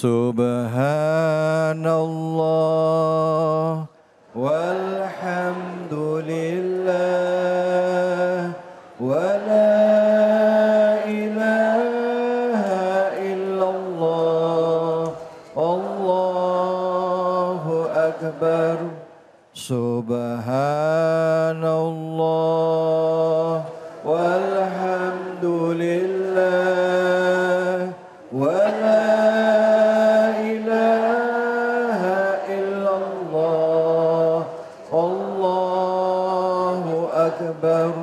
Subhanallah walhamdulillah wa la ilaha illallah Allahu akbar. Subhanallah walhamdulillah wa la ilaha illallah Allahu akbar.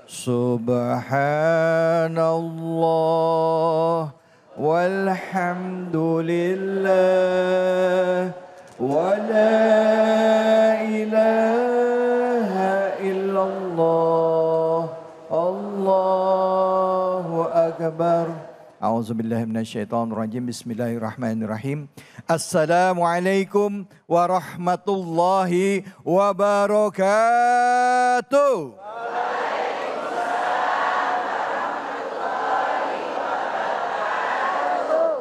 Subhanallah walhamdulillah wa la ilaha illallah Allahu akbar. A'udzubillahi minasyaitonirrajim. Bismillahirrahmanirrahim. Assalamualaikum warahmatullahi wabarakatuh.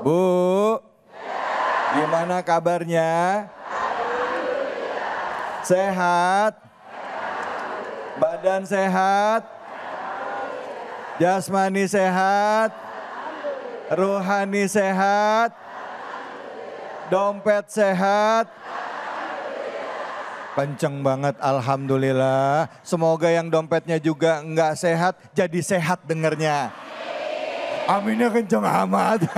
Bu, gimana kabarnya? Sehat? Badan sehat? Jasmani sehat? Rohani sehat? Dompet sehat? Kenceng banget, alhamdulillah. Semoga yang dompetnya juga enggak sehat, jadi sehat dengernya. Aminnya kenceng amat.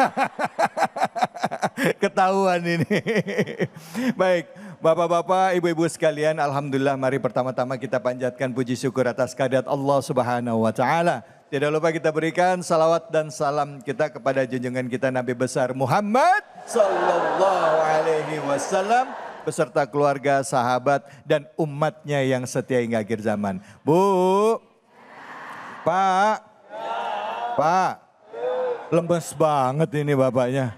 Ketahuan ini. Baik, bapak-bapak, ibu-ibu sekalian, alhamdulillah mari pertama-tama kita panjatkan puji syukur atas kehadirat Allah Subhanahu wa taala. Tidak lupa kita berikan salawat dan salam kita kepada junjungan kita Nabi besar Muhammad sallallahu alaihi wasallam beserta keluarga, sahabat dan umatnya yang setia hingga akhir zaman. Bu, Pak, Pak, lemes banget ini bapaknya.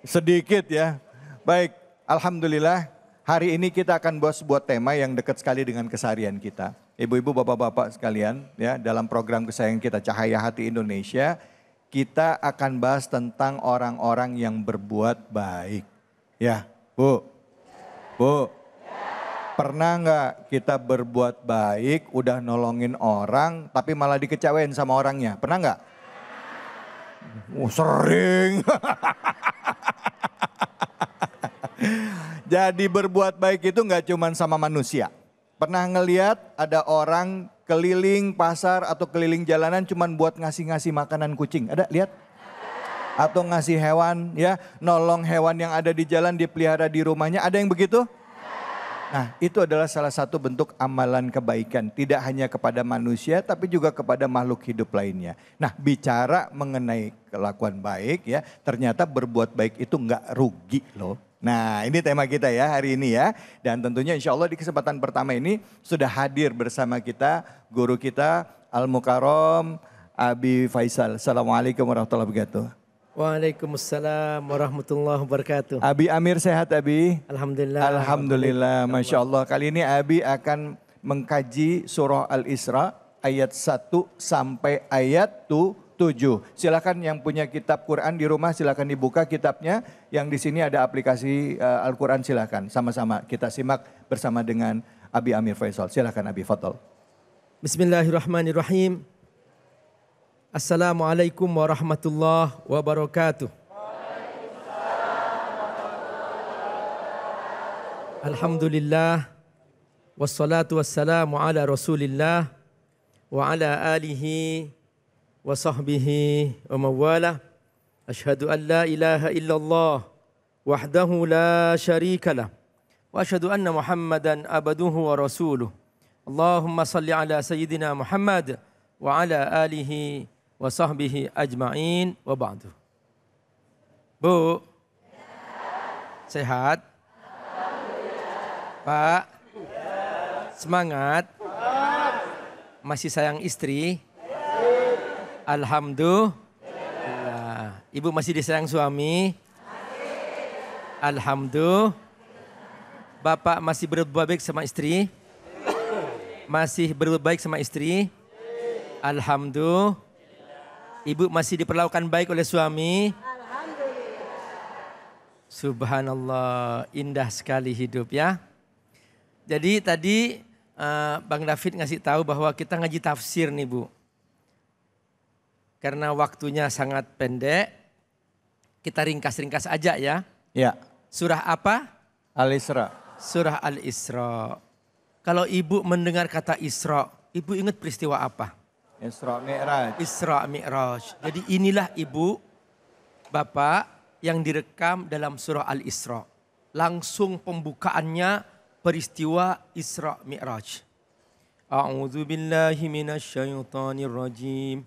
Sedikit ya. Baik, alhamdulillah hari ini kita akan bahas sebuah tema yang dekat sekali dengan keseharian kita. Ibu-ibu, bapak-bapak sekalian, ya, dalam program kesayangan kita Cahaya Hati Indonesia, kita akan bahas tentang orang-orang yang berbuat baik. Ya, Bu. Bu. Pernah nggak kita berbuat baik, udah nolongin orang, tapi malah dikecewain sama orangnya? Pernah nggak? Sering. Jadi berbuat baik itu nggak cuma sama manusia. Pernah ngelihat ada orang keliling pasar atau keliling jalanan cuman buat ngasih-ngasih makanan kucing? Ada lihat? Atau ngasih hewan ya, nolong hewan yang ada di jalan dipelihara di rumahnya, ada yang begitu? Nah, itu adalah salah satu bentuk amalan kebaikan. Tidak hanya kepada manusia tapi juga kepada makhluk hidup lainnya. Nah, bicara mengenai kelakuan baik ya, ternyata berbuat baik itu nggak rugi loh. Nah, ini tema kita ya hari ini ya. Dan tentunya insya Allah di kesempatan pertama ini sudah hadir bersama kita guru kita Al-Mukarram Abi Faisal. Assalamualaikum warahmatullahi wabarakatuh. Waalaikumsalam warahmatullahi wabarakatuh. Abi Amir sehat Abi? Alhamdulillah. Alhamdulillah, Masya Allah. Kali ini Abi akan mengkaji surah Al-Isra ayat 1 sampai ayat 7. Silakan yang punya kitab Quran di rumah silakan dibuka kitabnya. Yang di sini ada aplikasi Al-Quran, silakan sama-sama kita simak bersama dengan Abi Amir Faisal. Silakan Abi, fadhol. Bismillahirrahmanirrahim. Assalamualaikum warahmatullahi wabarakatuh. Alhamdulillah wassalatu wassalamu ala Rasulillah wa ala alihi wa sahbihi wa mawala. Ashhadu an la ilaha illallah wahdahu la syarika lah wa ashhadu anna Muhammadan abduhu wa rasuluh. Allahumma salli ala sayyidina Muhammad wa ala alihi wa sahbihi ajma'in wa ba'du. Bu, sehat? Pak, semangat? Masih sayang istri? Alhamdulillah. Ibu masih disayang suami? Alhamdulillah. Bapak masih berbuat baik sama istri? Masih berbuat baik sama istri? Alhamdulillah. Ibu masih diperlakukan baik oleh suami? Subhanallah, indah sekali hidup ya. Jadi tadi Bang David ngasih tahu bahwa kita ngaji tafsir nih Bu. Karena waktunya sangat pendek, kita ringkas-ringkas aja ya. Ya. Surah apa? Al-Isra. Surah Al-Isra. Kalau ibu mendengar kata Isra, ibu ingat peristiwa apa? Isra Mi'raj. Isra Mi'raj. Jadi inilah ibu, bapak yang direkam dalam surah Al-Isra. Langsung pembukaannya peristiwa Isra Mi'raj. A'udzu billahi minasyaitonir rajim.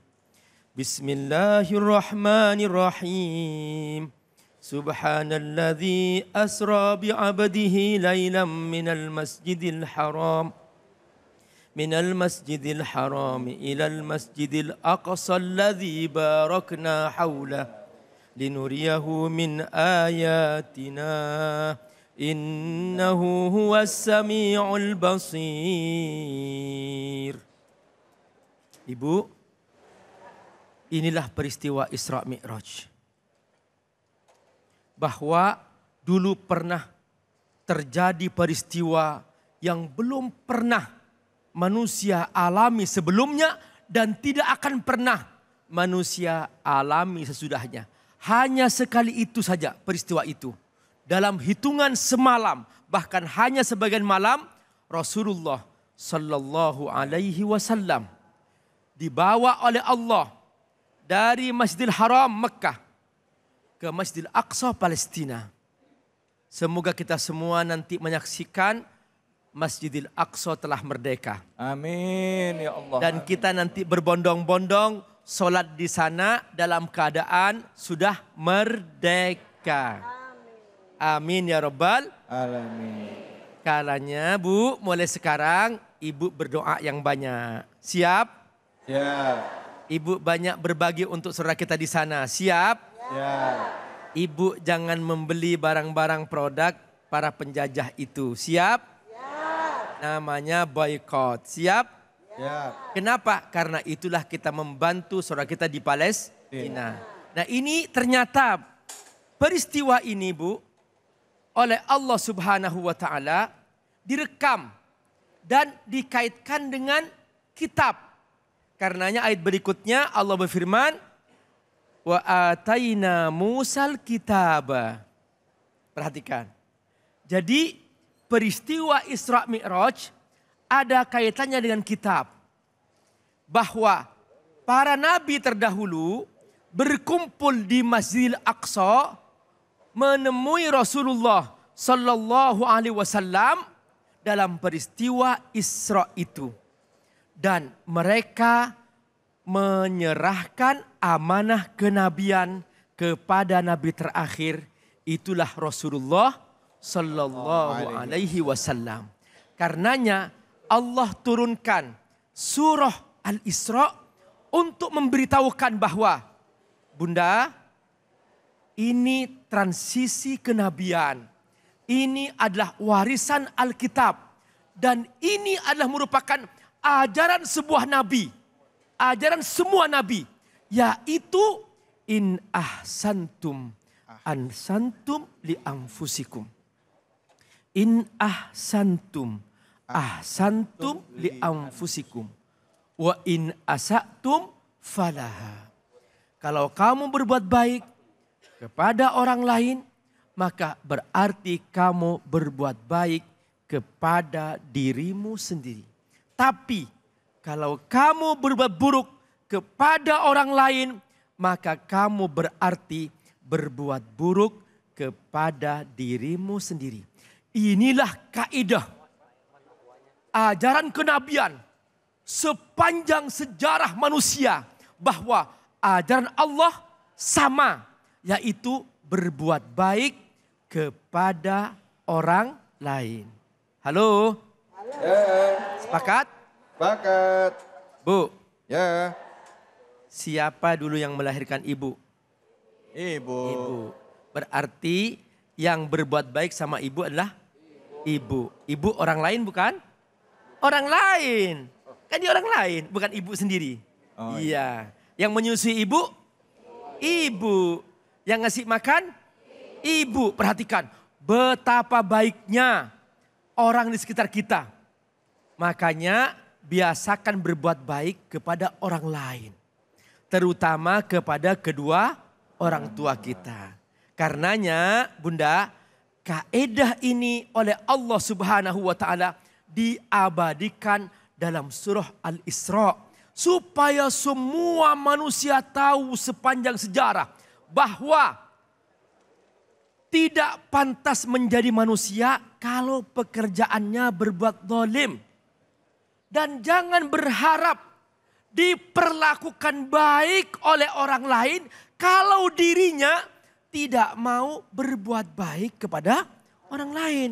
Bismillahirrahmanirrahim. Subhanalladzi asra bi'abdihi laylan minal masjidil haram. Minal masjidil haram ilal masjidil aqsa alladzi barakna hawlah. Linuriyahu min ayatina. Innahu huwas sami'ul basir. Ibu, inilah peristiwa Isra Mi'raj. Bahwa dulu pernah terjadi peristiwa yang belum pernah manusia alami sebelumnya dan tidak akan pernah manusia alami sesudahnya. Hanya sekali itu saja peristiwa itu. Dalam hitungan semalam, bahkan hanya sebagian malam, Rasulullah Sallallahu Alaihi Wasallam dibawa oleh Allah dari Masjidil Haram Mekah ke Masjidil Aqsa Palestina. Semoga kita semua nanti menyaksikan Masjidil Aqsa telah merdeka. Amin ya Allah. Dan kita nanti berbondong-bondong sholat di sana dalam keadaan sudah merdeka. Amin ya Rabbal Alamin. Kalanya Bu, mulai sekarang Ibu berdoa yang banyak. Siap? Ya. Ibu banyak berbagi untuk saudara kita di sana. Siap? Ya. Ibu jangan membeli barang-barang produk para penjajah itu. Siap? Namanya boykot. Siap? Ya. Kenapa? Karena itulah kita membantu saudara kita di Palestina. Nah ini ternyata peristiwa ini Bu, oleh Allah Subhanahu wa taala direkam dan dikaitkan dengan kitab. Karenanya ayat berikutnya Allah berfirman, wa ataina Musal kitaba. Perhatikan. Jadi peristiwa Isra Mi'raj ada kaitannya dengan kitab. Bahwa para nabi terdahulu berkumpul di Masjidil Aqsa menemui Rasulullah Sallallahu Alaihi Wasallam dalam peristiwa Isra itu. Dan mereka menyerahkan amanah kenabian kepada nabi terakhir. Itulah Rasulullah Sallallahu Alaihi Wasallam. Karenanya Allah turunkan surah Al-Isra untuk memberitahukan bahwa Bunda, ini transisi kenabian. Ini adalah warisan Alkitab. Dan ini adalah merupakan ajaran sebuah nabi. Ajaran semua nabi. Yaitu in ahsantum ahsantum li anfusikum. In ahsantum ahsantum li anfusikum. Wa in asatum falaha. Kalau kamu berbuat baik kepada orang lain, maka berarti kamu berbuat baik kepada dirimu sendiri. Tapi kalau kamu berbuat buruk kepada orang lain, maka kamu berarti berbuat buruk kepada dirimu sendiri. Inilah kaidah ajaran kenabian sepanjang sejarah manusia, bahwa ajaran Allah sama, yaitu berbuat baik kepada orang lain. Halo? Ya. Sepakat? Sepakat. Bu, Ya. siapa dulu yang melahirkan ibu? Ibu. Ibu. Berarti yang berbuat baik sama ibu adalah ibu. Ibu orang lain bukan? Orang lain. Kan dia orang lain, bukan ibu sendiri. Oh, iya. Yang menyusui ibu? Ibu. Yang ngasih makan? Ibu, perhatikan betapa baiknya orang di sekitar kita. Makanya biasakan berbuat baik kepada orang lain. Terutama kepada kedua orang tua kita. Karenanya Bunda, kaedah ini oleh Allah Subhanahu wa taala diabadikan dalam surah Al-Isra supaya semua manusia tahu sepanjang sejarah bahwa tidak pantas menjadi manusia kalau pekerjaannya berbuat zalim. Dan jangan berharap diperlakukan baik oleh orang lain kalau dirinya tidak mau berbuat baik kepada orang lain.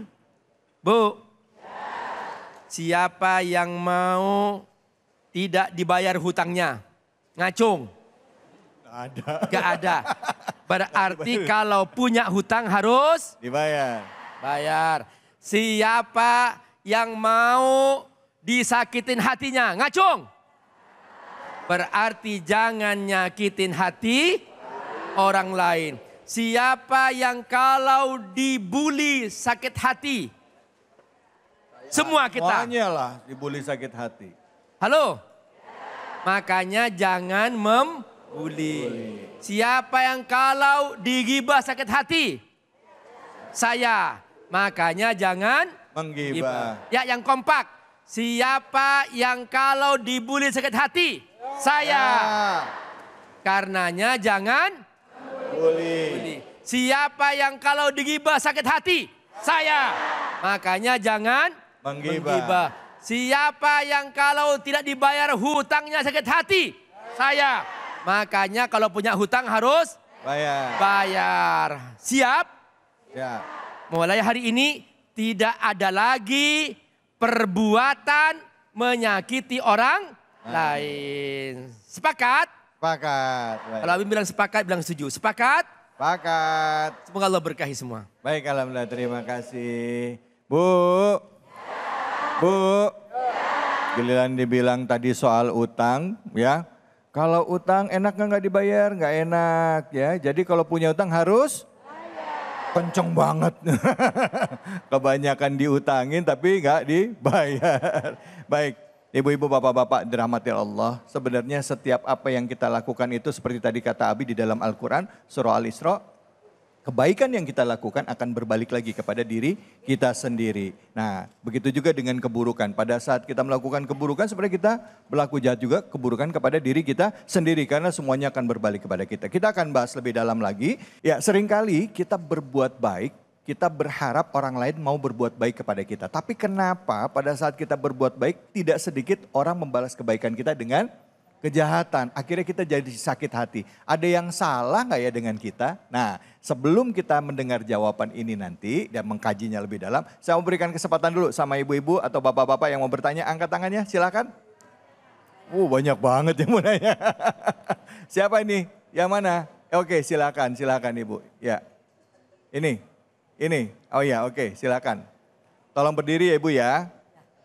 Bu, siapa yang mau tidak dibayar hutangnya? Ngacung. Gak ada. Berarti kalau punya hutang harus dibayar. Bayar. Siapa yang mau disakitin hatinya? Ngacung. Berarti jangan nyakitin hati orang lain. Siapa yang kalau dibully sakit hati? Semua kita. Semuanya lah dibully sakit hati. Halo? Makanya jangan membuli. Siapa yang kalau digibah sakit hati? Saya. Makanya jangan menggibah. Ya, yang kompak. Siapa yang kalau dibully sakit hati? Saya. Karenanya jangan bully. Siapa yang kalau digibah sakit hati? Saya. Makanya jangan menggibah. Siapa yang kalau tidak dibayar hutangnya sakit hati? Saya. Makanya kalau punya hutang harus bayar. Siap? Ya. Mulai hari ini tidak ada lagi perbuatan menyakiti orang lain. Sepakat? Sepakat. Kalau Abim bilang sepakat, bilang setuju. Sepakat? Sepakat. Semoga Allah berkahi semua. Baik, alhamdulillah, terima kasih. Bu. Bu. Giliran dibilang tadi soal utang, ya. Kalau utang enak nggak dibayar? Nggak enak, ya. Jadi kalau punya utang harus kenceng banget. Kebanyakan diutangin tapi nggak dibayar. Baik, ibu-ibu, bapak-bapak dirahmati Allah. Sebenarnya setiap apa yang kita lakukan itu seperti tadi kata Abi di dalam Al-Quran, surah Al-Isra. Kebaikan yang kita lakukan akan berbalik lagi kepada diri kita sendiri. Nah, begitu juga dengan keburukan. Pada saat kita melakukan keburukan, sebenarnya kita berlaku jahat juga keburukan kepada diri kita sendiri. Karena semuanya akan berbalik kepada kita. Kita akan bahas lebih dalam lagi. Ya, seringkali kita berbuat baik, kita berharap orang lain mau berbuat baik kepada kita. Tapi kenapa pada saat kita berbuat baik, tidak sedikit orang membalas kebaikan kita dengan kejahatan, akhirnya kita jadi sakit hati. Ada yang salah nggak ya dengan kita? Nah, sebelum kita mendengar jawaban ini nanti dan mengkajinya lebih dalam, saya mau berikan kesempatan dulu sama ibu-ibu atau bapak-bapak yang mau bertanya, angkat tangannya, silakan. Banyak banget yang mau nanya. Siapa ini? Yang mana? Oke, silakan ibu. Ya, ini. Oh ya, oke, silakan. Tolong berdiri ya ibu ya.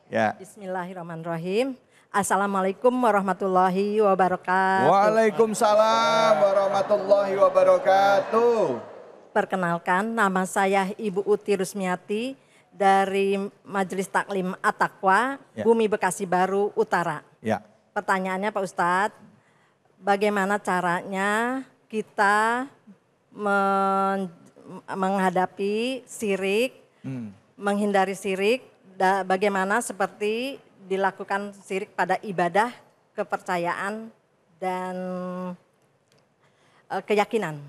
Ya. Bismillahirrahmanirrahim. Assalamualaikum warahmatullahi wabarakatuh. Waalaikumsalam warahmatullahi wabarakatuh. Perkenalkan, nama saya Ibu Uti Rusmiati dari Majelis Taklim At-Taqwa, Bumi Bekasi Baru Utara. Ya. Pertanyaannya Pak Ustadz, bagaimana caranya kita menghadapi syirik, menghindari syirik, bagaimana seperti dilakukan syirik pada ibadah, kepercayaan, dan keyakinan.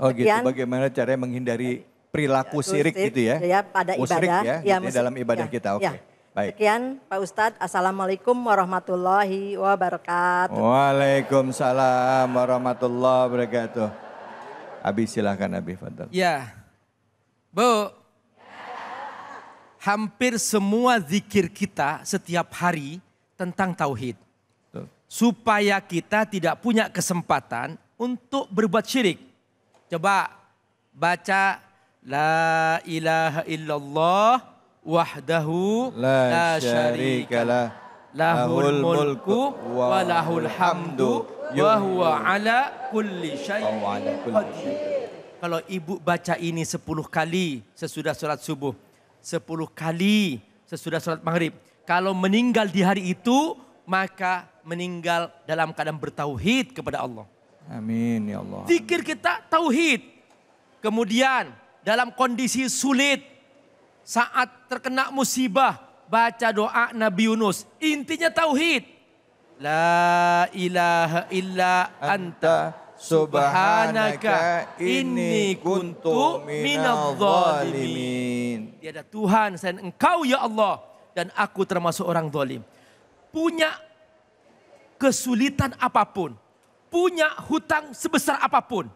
Oh gitu, bagaimana caranya menghindari perilaku syirik gitu ya? Ya, pada musyrik ibadah. Ya, gitu dalam ibadah kita, oke. Baik. Sekian Pak Ustadz, Assalamualaikum warahmatullahi wabarakatuh. Waalaikumsalam warahmatullahi wabarakatuh. Abi silakan Abi, fadal. Ya, Bu. Hampir semua zikir kita setiap hari tentang tauhid. Supaya kita tidak punya kesempatan untuk berbuat syirik. Coba baca La ilaha illallah wahdahu la syarikalah. Lahul mulku wa lahul hamdu wa huwa ala kulli syai'in qadir. kalau ibu baca ini 10 kali sesudah sholat subuh, 10 kali sesudah sholat maghrib. Kalau meninggal di hari itu, maka meninggal dalam keadaan bertauhid kepada Allah. Amin ya Allah. Zikir kita tauhid. Kemudian dalam kondisi sulit, saat terkena musibah, baca doa Nabi Yunus. Intinya tauhid. La ilaha illa anta subhanaka inni kuntu minadh dhalimin. Tiada Tuhan selain Engkau ya Allah, dan aku termasuk orang zalim. Punya kesulitan apapun, punya hutang sebesar apapun,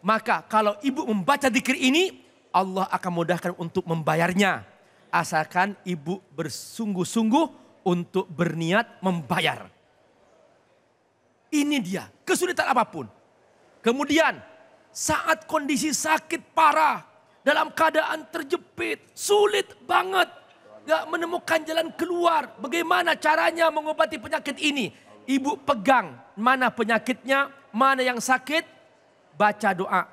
maka kalau ibu membaca zikir ini, Allah akan mudahkan untuk membayarnya. Asalkan ibu bersungguh-sungguh untuk berniat membayar. Ini dia, kesulitan apapun. Kemudian saat kondisi sakit parah, dalam keadaan terjepit, sulit banget, gak menemukan jalan keluar. Bagaimana caranya mengobati penyakit ini? Ibu pegang mana penyakitnya, mana yang sakit, baca doa.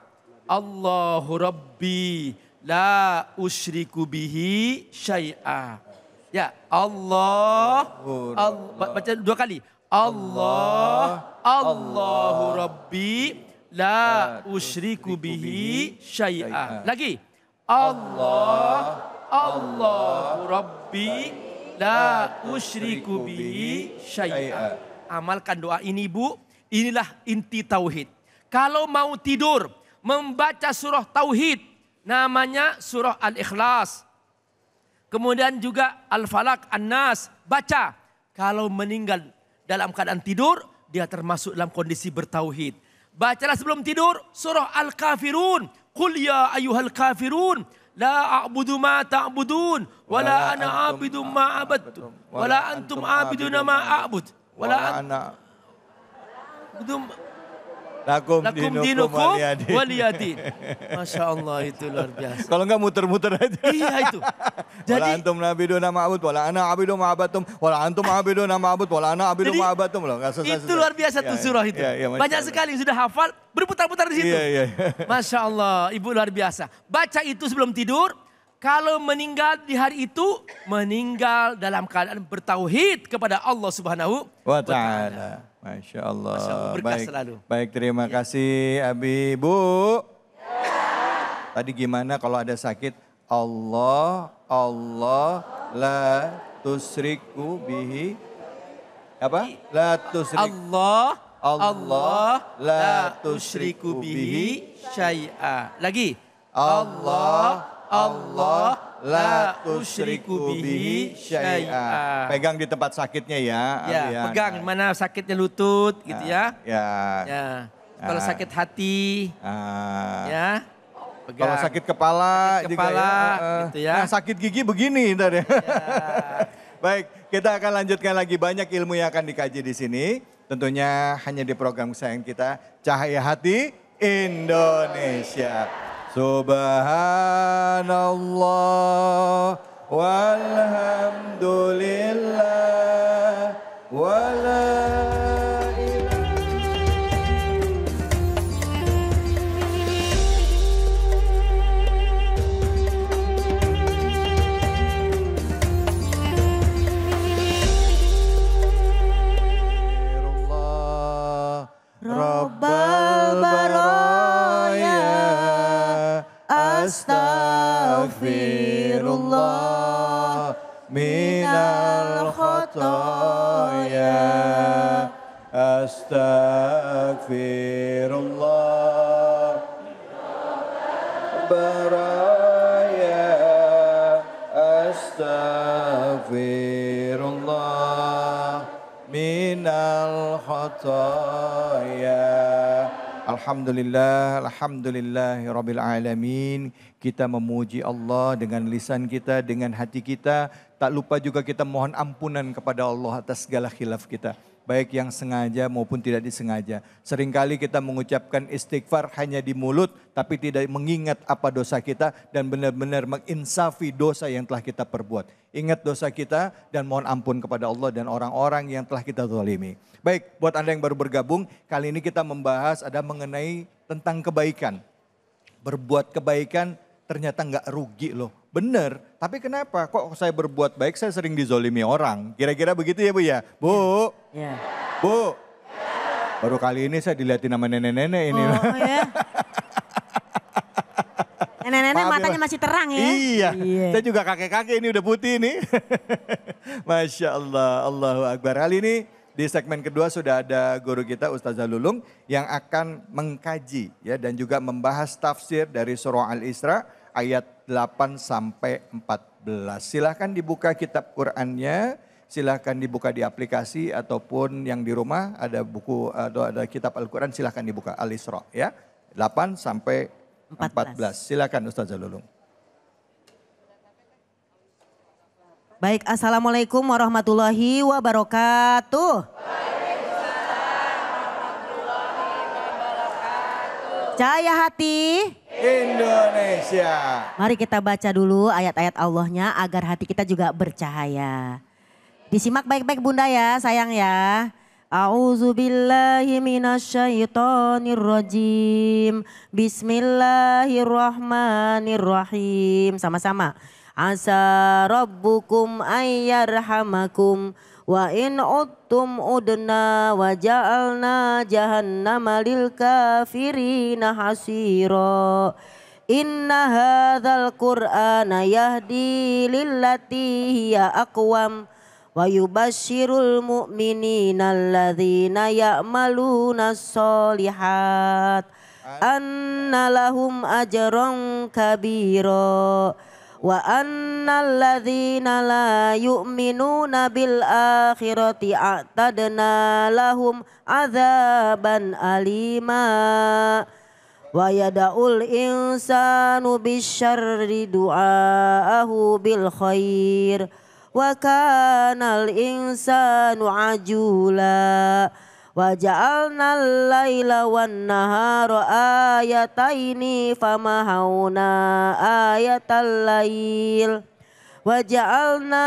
Allahu Rabbi la usyriku bihi syai'a. Ya, baca 2 kali. Allahu Rabbi la usyriku bihi syai'a. Lagi. Allahu Rabbi la usyriku bihi syai'a. Amalkan doa ini Bu. Inilah inti tauhid. Kalau mau tidur, membaca surah tauhid. Namanya surah Al-Ikhlas. Kemudian juga Al-Falaq, An-Nas. Baca. Kalau meninggal dalam keadaan tidur, dia termasuk dalam kondisi bertauhid. Bacalah sebelum tidur surah Al-Kafirun. Qul ya ayyuhal kafirun. La a'budu ma ta'budun. Wala ana a'budu ma abadtum. Wala antum a'biduna ma a'bud. Wala ana lakum dinukum waliyadin. Masya Allah, itu luar biasa. Kalau enggak muter-muter aja. Iya itu. Jadi wala antum na'biduna ma'abud, wala ana abidu ma'abatum, wala antum abiduna ma'abud, wala ana abidu ma'abatum. Itu luar biasa tuh surah itu. Banyak sekali yang sudah hafal, berputar-putar di situ. Masya Allah, ibu luar biasa. Baca itu sebelum tidur. Kalau meninggal di hari itu, meninggal dalam keadaan bertauhid kepada Allah Subhanahu wa Ta'ala. Masya Allah. Berkah selalu. Baik, terima kasih Abi. Bu, tadi gimana kalau ada sakit? Allah la tusriku bihi. Apa? La tusrik. Allah la tusriku bihi syai'a. Lagi. Allah la tusyriku bihi syai'a. Pegang di tempat sakitnya ya. Ya, pegang mana sakitnya lutut gitu ya. Ya. Kalau sakit hati. Ya. Pegang. Kalau sakit kepala juga gitu ya. Nah, sakit gigi begini ntar ya. Baik, kita akan lanjutkan lagi, banyak ilmu yang akan dikaji di sini. Tentunya hanya di program kesayangan kita, Cahaya Hati Indonesia. Subhanallah walhamdulillah wala Rabbal baraya astaghfirullah minal khotoya astaghfirullah baraya astaghfirullah minal khotoya. Alhamdulillah, alhamdulillahirabbil alamin. Kita memuji Allah dengan lisan kita, dengan hati kita. Tak lupa juga kita mohon ampunan kepada Allah atas segala khilaf kita. Baik yang sengaja maupun tidak disengaja. Seringkali kita mengucapkan istighfar hanya di mulut, tapi tidak mengingat apa dosa kita dan benar-benar menginsafi dosa yang telah kita perbuat. Ingat dosa kita dan mohon ampun kepada Allah dan orang-orang yang telah kita zalimi. Baik, buat Anda yang baru bergabung, kali ini kita membahas ada mengenai tentang kebaikan. berbuat kebaikan ternyata nggak rugi loh. Bener, tapi kenapa kok saya berbuat baik saya sering dizolimi orang? Kira-kira begitu ya Bu ya? Bu, Ya. Bu, baru kali ini saya dilihatin sama nenek-nenek ini. Oh ya. Nenek-nenek Maaf ya, matanya masih terang ya. Iya, Iya. saya juga kakek-kakek ini udah putih nih. Masya Allah, Allahu Akbar. Kali ini di segmen kedua sudah ada guru kita Ustazah Lulung yang akan mengkaji ya dan juga membahas tafsir dari surah Al-Isra ayat 8 sampai 14. Silahkan dibuka kitab Qur'annya, silahkan dibuka di aplikasi ataupun yang di rumah ada buku atau ada kitab Al-Quran silahkan dibuka Al-Isra ya. 8 sampai 14. Silakan Ustazah Lulung. Baik, Assalamualaikum warahmatullahi wabarakatuh. Cahaya hati. Indonesia. Mari kita baca dulu ayat-ayat Allahnya agar hati kita juga bercahaya. Disimak baik-baik Bunda ya, sayang ya. A'udzubillahi minasyaitonirrajim. Bismillahirrahmanirrahim. Sama-sama. Asa rabbukum ayyarhamakum wa in uttum udna wa ja'alna jahannama lil kafirina hasira. Inna hadzal qur'ana yahdi lillati hiya aqwam wa yubashshirul mu'minina alladzina ya'maluna sholihat anna lahum ajran kabira wa annal ladzina la yu'minuna bil akhirati a'tadna lahum adzaban alima wa yada'ul insanu bisyarri du'aahu bil khair wa kanal insanu ajula wa ja'alnal laila wan nahara ayataini famahawna ayatal lail wa ja'alna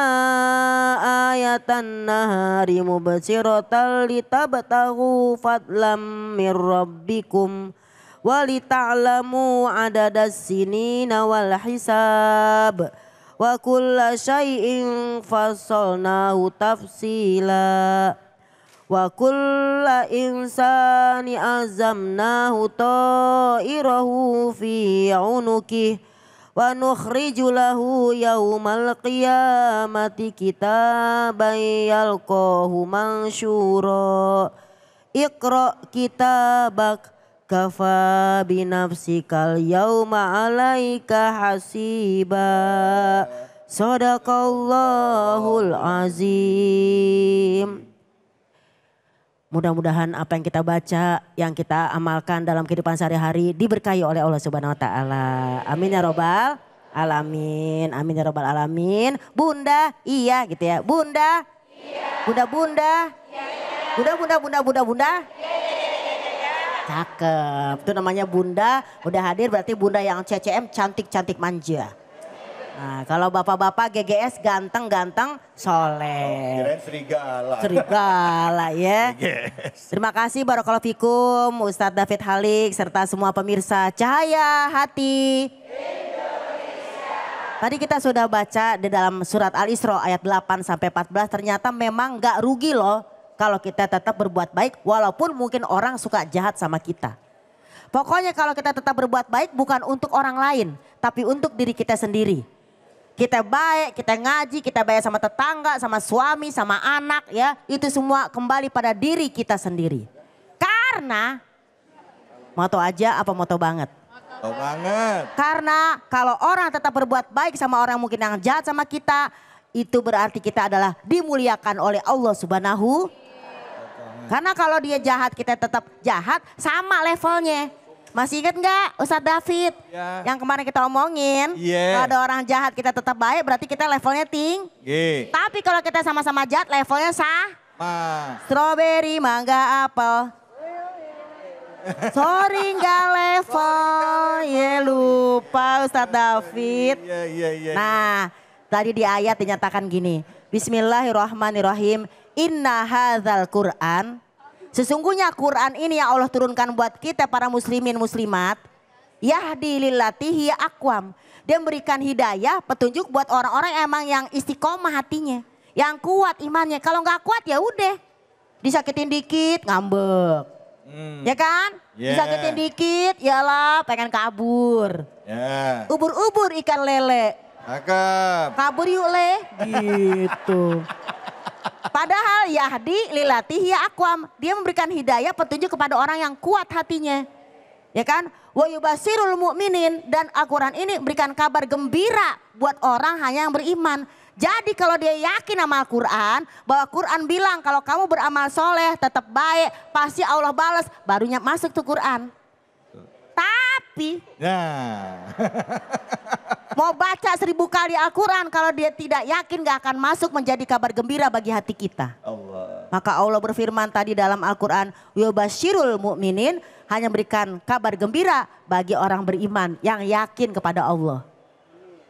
ayatan nahari mubsiratan litabtaghu fadlam mir rabbikum wa lita'lamu adadas sinina wal hisab wa kulla syai'in fassalnahu tafsila wa kulla insani azamnahu ta'irahu fi unuki wa nukhriju lahu yawmal qiyamati kitaban yalqahu mansyura iqra kitabak kafa binafsikal yawma alaika hasiba. Sadaqallahul azim. Mudah-mudahan apa yang kita baca, yang kita amalkan dalam kehidupan sehari-hari diberkahi oleh Allah Subhanahu wa taala. Amin ya robbal alamin. Amin ya robbal alamin. Bunda, iya gitu ya. Bunda. Iya. Bunda. Iya. Bunda. Cakep. Itu namanya Bunda, udah hadir berarti Bunda yang CCM cantik-cantik manja. Nah, kalau bapak-bapak GGS ganteng-ganteng soleh. Kirain serigala. Serigala ya. Yes. Terima kasih Barakallahu Fikum Ustadz David Halik serta semua pemirsa Cahaya Hati Indonesia. Tadi kita sudah baca di dalam surat Al-Isra ayat 8 sampai 14 ternyata memang gak rugi loh kalau kita tetap berbuat baik walaupun mungkin orang suka jahat sama kita. Pokoknya kalau kita tetap berbuat baik bukan untuk orang lain tapi untuk diri kita sendiri. Kita baik, kita ngaji, kita baik sama tetangga, sama suami, sama anak ya. Itu semua kembali pada diri kita sendiri. Karena, moto aja apa moto banget? Moto banget. Karena kalau orang tetap berbuat baik sama orang mungkin yang jahat sama kita. Itu berarti kita adalah dimuliakan oleh Allah Subhanahu. Karena kalau dia jahat kita tetap jahat sama levelnya. Masih ingat nggak Ustadz David Ya. yang kemarin kita omongin? Iya. Kalau ada orang jahat kita tetap baik berarti kita levelnya tinggi. Tapi kalau kita sama-sama jahat levelnya strawberry, mangga, apel. Sorry nggak level, ya lupa Ustadz David. Iya. Nah tadi di ayat dinyatakan gini. Bismillahirrahmanirrahim. Inna hadzal Qur'an. Sesungguhnya Quran ini yang Allah turunkan buat kita para muslimin muslimat. Yahdi lillati hiya aqwam. Dia memberikan hidayah, petunjuk buat orang-orang emang yang istiqomah hatinya. Yang kuat imannya. Kalau nggak kuat ya udah. Disakitin dikit ngambek. Ya kan? Disakitin dikit yalah pengen kabur. Ubur-ubur ikan lele. Cakep. Kabur yuk le. Gitu. Padahal Yahdi lillati hiya aqwam. Dia memberikan hidayah petunjuk kepada orang yang kuat hatinya. Ya kan? Wa yubasirul mu'minin. Dan Al-Quran ini berikan kabar gembira buat orang hanya yang beriman. Jadi kalau dia yakin sama Al-Quran, bahwa Quran bilang kalau kamu beramal soleh tetap baik, pasti Allah balas, barunya masuk tuh Quran. Tapi mau baca 1000 kali Al-Quran, kalau dia tidak yakin gak akan masuk menjadi kabar gembira bagi hati kita. Maka Allah berfirman tadi dalam Al-Quran, yubashirul mu'minin, hanya berikan kabar gembira bagi orang beriman yang yakin kepada Allah.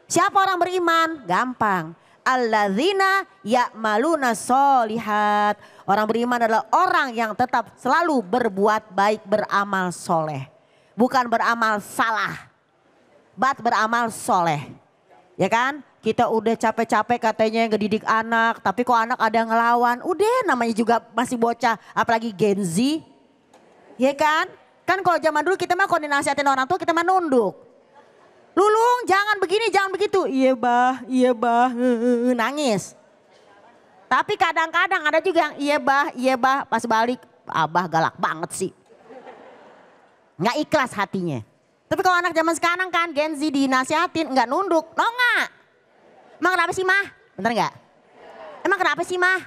Siapa orang beriman? Gampang. Alladzina ya'maluna sholihat. Orang beriman adalah orang yang tetap selalu berbuat baik, beramal soleh. Bukan beramal salah. Beramal soleh. Ya kan? Kita udah capek-capek katanya ngedidik anak. Tapi kok anak ada yang ngelawan. Udah namanya juga masih bocah. Apalagi Gen Z. Ya kan? Kan kalau zaman dulu kita mah kalau dinasihatin orang tua kita mah nunduk. Lulung jangan begini, jangan begitu. Iya bah, nangis. Tapi kadang-kadang ada juga yang iya bah, pas balik abah galak banget sih. Nggak ikhlas hatinya. Tapi kalau anak zaman sekarang kan Gen Z dinasihatin nggak nunduk, nongak. Emang kenapa sih mah? Bener nggak? Emang kenapa sih mah?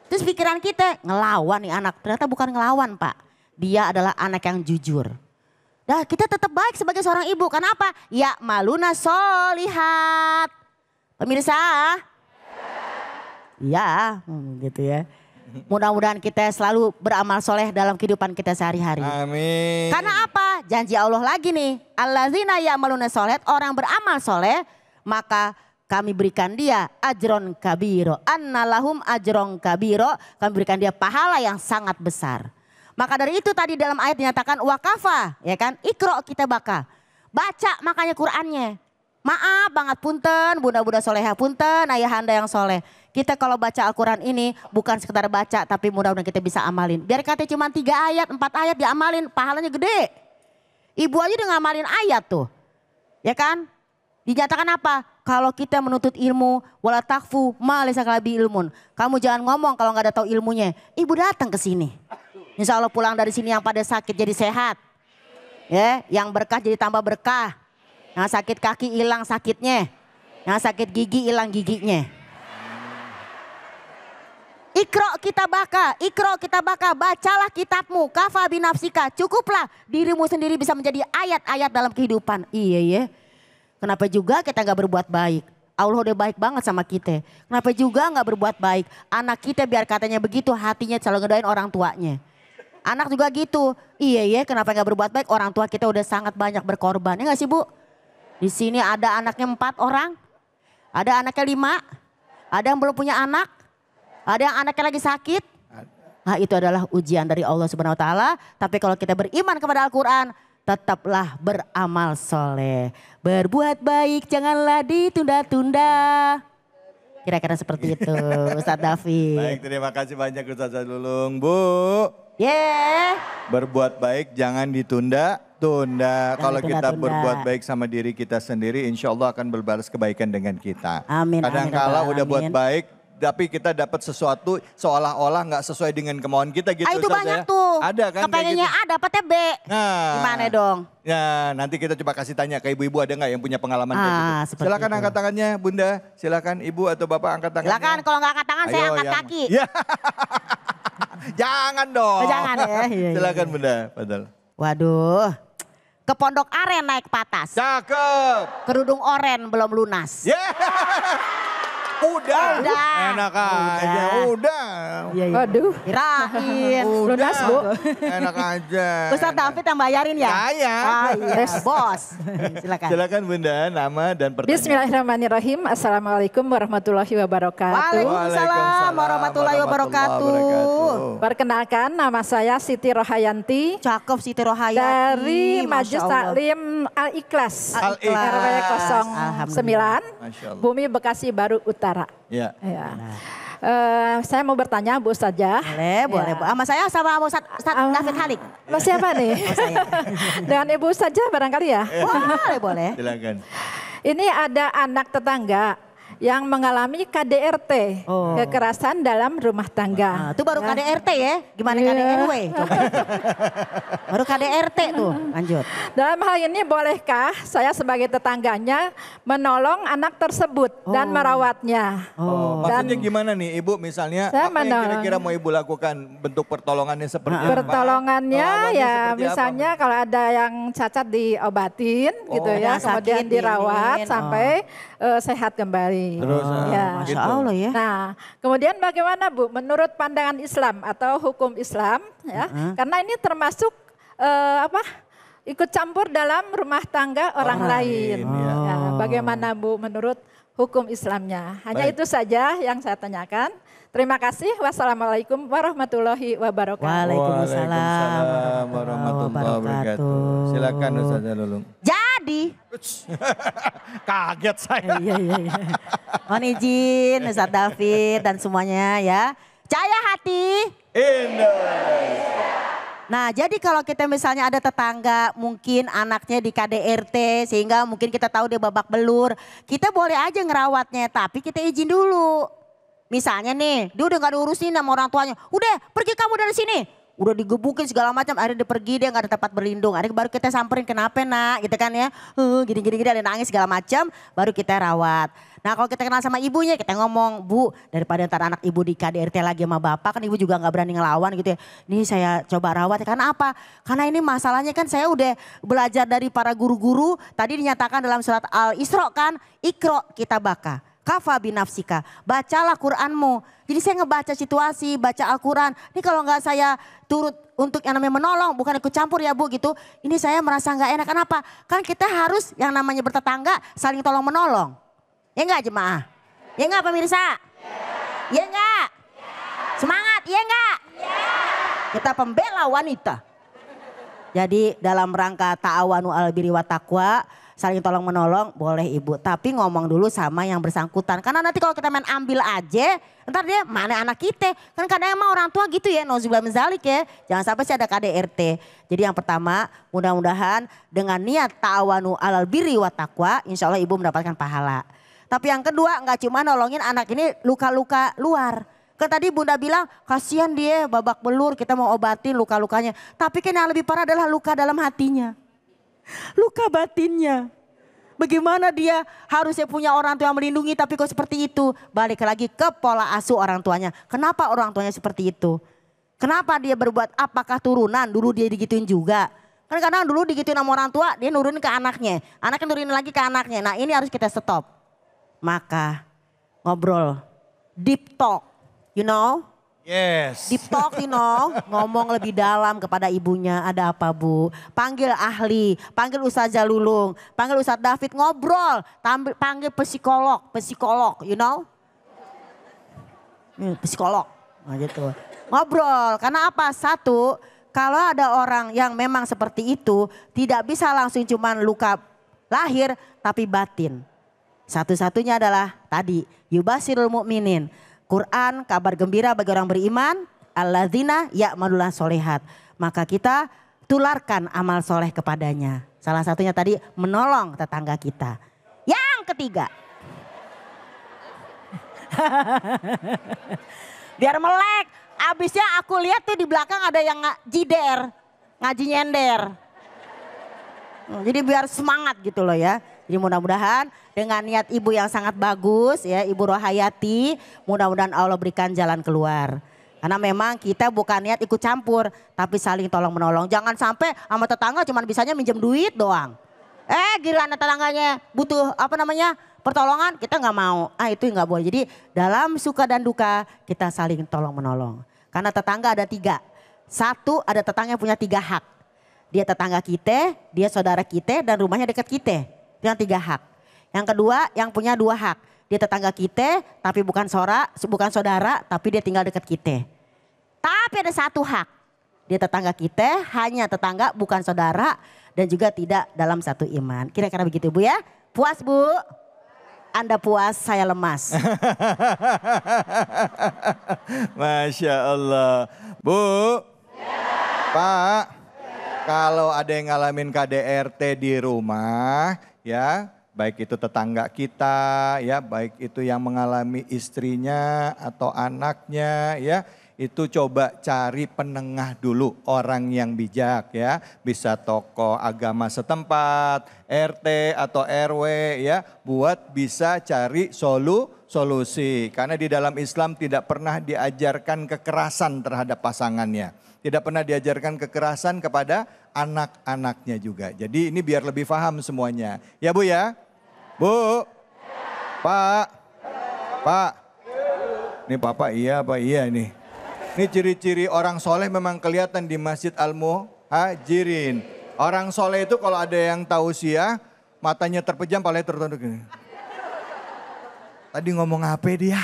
Terus pikiran kita ngelawan nih anak, ternyata bukan ngelawan Pak. Dia adalah anak yang jujur. Nah kita tetap baik sebagai seorang ibu. Kenapa? Ya maluna solihat. Pemirsa. Ya gitu ya. Mudah-mudahan kita selalu beramal soleh dalam kehidupan kita sehari-hari. Amin. Karena apa? Janji Allah lagi nih. Alladzina ya maluna solihat. Orang beramal soleh. Maka kami berikan dia ajron kabiro. Annalahum ajron kabiro. Kami berikan dia pahala yang sangat besar. Maka dari itu tadi dalam ayat dinyatakan wakafa, ya kan? Ikro kita baca makanya Qur'annya. Maaf banget punten, bunda-bunda soleha punten, ayahanda yang soleh. Kita kalau baca Al-Quran ini bukan sekedar baca tapi mudah-mudahan kita bisa amalin. Biar kata cuma 3 ayat, 4 ayat diamalin, pahalanya gede. Ibu aja udah ngamalin ayat tuh. Ya kan? Dinyatakan apa? Kalau kita menuntut ilmu, wala takfu ma laysa kalabi ilmun. Kamu jangan ngomong kalau nggak ada tahu ilmunya. Ibu datang ke sini. Insya Allah pulang dari sini yang pada sakit jadi sehat. Ya, yang berkah jadi tambah berkah. Yang sakit kaki hilang sakitnya. Yang sakit gigi hilang giginya. Ikro kita baka, bacalah kitabmu. Kafa binafsika, cukuplah dirimu sendiri bisa menjadi ayat-ayat dalam kehidupan. Iya ya. Kenapa juga kita gak berbuat baik? Allah udah baik banget sama kita. Kenapa juga gak berbuat baik? Anak kita biar katanya begitu hatinya selalu ngedoain orang tuanya. Anak juga gitu. Iya ya, kenapa gak berbuat baik? Orang tua kita udah sangat banyak berkorban. Ya gak sih Bu? Di sini ada anaknya 4 orang. Ada anaknya 5. Ada yang belum punya anak. Ada yang anaknya lagi sakit. Nah itu adalah ujian dari Allah Subhanahu Wa Taala. Tapi kalau kita beriman kepada Al-Quran, tetaplah beramal soleh. Berbuat baik janganlah ditunda-tunda. Kira-kira seperti itu Ustadz David. Baik, terima kasih banyak Ustazah Lulung. Bu. Berbuat baik jangan ditunda-tunda. Kalau kita berbuat baik sama diri kita sendiri, insya Allah akan berbalas kebaikan dengan kita. Amin. Kadang-kala udah buat baik, tapi kita dapat sesuatu seolah-olah nggak sesuai dengan kemauan kita gitu. Itu banyak tuh. Ada kan? Kepengennya gitu. A dapatnya B. Nah, gimana dong? Ya nanti kita coba kasih tanya ke ibu-ibu ada nggak yang punya pengalaman kayak gitu. Silakan angkat tangannya Bunda. Silakan Ibu atau Bapak angkat tangannya. Silakan kalau nggak angkat tangan saya angkat kaki. Ya. Jangan dong. Jangan ya. Silakan Bunda. Padahal. Waduh. Ke Pondok Aren naik patas. Cakep. Kerudung oren belum lunas. Udah. Udah. Enak aja, udah. Iya, iya. Waduh. Kirain. Lunas, Bu. Enak aja. Ustadz David yang bayarin ya? Saya. Ah, iya, bos. Silakan. Silakan Bunda, nama dan pertanyaan. Bismillahirrahmanirrahim. Assalamualaikum warahmatullahi wabarakatuh. Waalaikumsalam warahmatullahi wabarakatuh. Perkenalkan, nama saya Siti Rohayanti Cakep Siti Rohayati. dari Masya Majelis Allah. Taklim Al-Ikhlas. Al-Ikhlas. RW Alhamdulillah. 09, Masya Allah. Bumi Bekasi Baru Utara. Ya. Ya. Saya mau bertanya Bu Ustazah. Boleh. Ya. Sama saya sama Ustadz David Halik. Lo siapa nih? saya. Dengan Ibu saja barangkali ya. Boleh. Silakan. Ini ada anak tetangga yang mengalami KDRT, kekerasan dalam rumah tangga. Nah, itu baru Ya. KDRT ya. Gimana Iya. KDRW? Coba. Baru KDRT tuh. Lanjut. Dalam hal ini bolehkah saya sebagai tetangganya menolong anak tersebut dan merawatnya? Maksudnya gimana nih Ibu misalnya Saya apa yang menolong. kira-kira mau Ibu lakukan bentuk pertolongannya seperti apa? Pertolongannya Lawannya ya seperti misalnya apa? kalau ada yang cacat diobatin gitu ya, yang kemudian sakit dirawat diinin, sampai sehat kembali. Terus Ya. Masya gitu. Allah ya. Nah, kemudian bagaimana Bu menurut pandangan Islam atau hukum Islam ya? Karena ini termasuk ikut campur dalam rumah tangga orang lain. Ya, bagaimana Bu menurut hukum Islamnya? Hanya Baik. itu saja yang saya tanyakan. Terima kasih. Wassalamualaikum warahmatullahi wabarakatuh. Waalaikumsalam warahmatullahi wabarakatuh. Silakan Ustazah Lulung. Jadi. Kaget saya. Iya. Mohon izin Ustadz David dan semuanya ya. Cahaya hati. Indonesia. Nah jadi kalau kita misalnya ada tetangga mungkin anaknya di KDRT sehingga mungkin kita tahu dia babak belur. Kita boleh aja ngerawatnya tapi kita izin dulu. Misalnya nih dia udah gak diurusin sama orang tuanya. Udah pergi kamu dari sini. Udah digebukin segala macam, akhirnya dia pergi, dia gak ada tempat berlindung. Akhirnya baru kita samperin, kenapa nak gitu kan ya. Gini-gini ada nangis segala macam, baru kita rawat. Nah kalau kita kenal sama ibunya, kita ngomong, Bu daripada ntar anak ibu di KDRT lagi sama bapak, kan ibu juga gak berani ngelawan gitu ya. Ini saya coba rawat, karena apa? Karena ini masalahnya kan saya udah belajar dari para guru-guru, tadi dinyatakan dalam surat Al-Isra kan, Iqra kitabaka. Kafa binafsika, bacalah Qur'anmu. Jadi saya ngebaca situasi, baca Al-Quran. Ini kalau nggak saya turut untuk yang namanya menolong, bukan ikut campur ya Bu gitu. Ini saya merasa nggak enak, kenapa? Kan kita harus yang namanya bertetangga saling tolong menolong. Ya nggak jemaah? Ya nggak pemirsa? Ya nggak? Semangat, ya nggak? Kita pembela wanita. Jadi dalam rangka ta'awanu al birri wa taqwa, saling tolong menolong boleh Ibu. Tapi ngomong dulu sama yang bersangkutan. Karena nanti kalau kita main ambil aja, ntar dia mana anak kita. Kan kadang emang orang tua gitu ya, nauzubillah min dzalik ya. Jangan sampai sih ada KDRT. Jadi yang pertama mudah-mudahan dengan niat ta'awanu alal birri wa taqwa, insya Allah Ibu mendapatkan pahala. Tapi yang kedua nggak cuma nolongin anak ini luka-luka luar. Kan tadi Bunda bilang kasihan dia babak belur, kita mau obatin luka-lukanya. Tapi kan yang lebih parah adalah luka dalam hatinya. Luka batinnya. Bagaimana dia harusnya punya orang tua yang melindungi tapi kok seperti itu. Balik lagi ke pola asuh orang tuanya. Kenapa orang tuanya seperti itu? Kenapa dia berbuat, apakah turunan dulu dia digituin juga? Kan kadang dulu digituin sama orang tua dia nurunin ke anaknya. Anaknya nurunin lagi ke anaknya. Nah ini harus kita stop. Maka ngobrol, deep talk, you know. Yes. Deep talk you know, ngomong lebih dalam kepada ibunya, ada apa Bu? Panggil ahli, panggil Ustazah Lulung, panggil Ustadz David, ngobrol, panggil psikolog, you know. Psikolog, nah gitu. Ngobrol, karena apa? Satu, kalau ada orang yang memang seperti itu, tidak bisa langsung cuman luka lahir, tapi batin. Satu-satunya adalah tadi, yubasirul mu'minin. Quran kabar gembira bagi orang beriman, alladzina ya'maluna solihat. Maka kita tularkan amal soleh kepadanya. Salah satunya tadi menolong tetangga kita. Yang ketiga. Biar melek, abisnya aku lihat tuh di belakang ada yang jider, ngaji nyender. Jadi biar semangat gitu loh ya. Jadi mudah-mudahan dengan niat ibu yang sangat bagus ya, Ibu Rohayati, mudah-mudahan Allah berikan jalan keluar. Karena memang kita bukan niat ikut campur, tapi saling tolong menolong. Jangan sampai sama tetangga cuma bisanya minjem duit doang. Giliran tetangganya butuh Pertolongan kita nggak mau, itu nggak boleh. Jadi dalam suka dan duka kita saling tolong menolong. Karena tetangga ada 3. Satu, ada tetangga yang punya 3 hak. Dia tetangga kita, dia saudara kita, dan rumahnya dekat kita. Itu yang 3 hak. Yang kedua, yang punya 2 hak. Dia tetangga kita, tapi bukan saudara, tapi dia tinggal dekat kita. Tapi ada 1 hak. Dia tetangga kita, hanya tetangga, bukan saudara, dan juga tidak dalam satu iman. Kira-kira begitu Bu ya. Puas Bu? Anda puas, saya lemas. Masya Allah. Bu, Pak, kalau ada yang ngalamin KDRT di rumah, ya, baik itu tetangga kita, ya, baik itu yang mengalami istrinya atau anaknya, ya, itu coba cari penengah dulu, orang yang bijak, ya, bisa tokoh agama setempat, RT atau RW, ya, buat bisa cari solusi. Karena di dalam Islam tidak pernah diajarkan kekerasan terhadap pasangannya. Tidak pernah diajarkan kekerasan kepada anak-anaknya juga. Jadi ini biar lebih paham semuanya. Ya Bu ya? Bu? Pak? Pak? Ini Bapak iya apa iya nih? Ini ciri-ciri orang soleh memang kelihatan di Masjid Al-Muhajirin. Orang soleh itu kalau ada yang tausiah, matanya terpejam, palanya tertunduk gini. Tadi ngomong apa dia?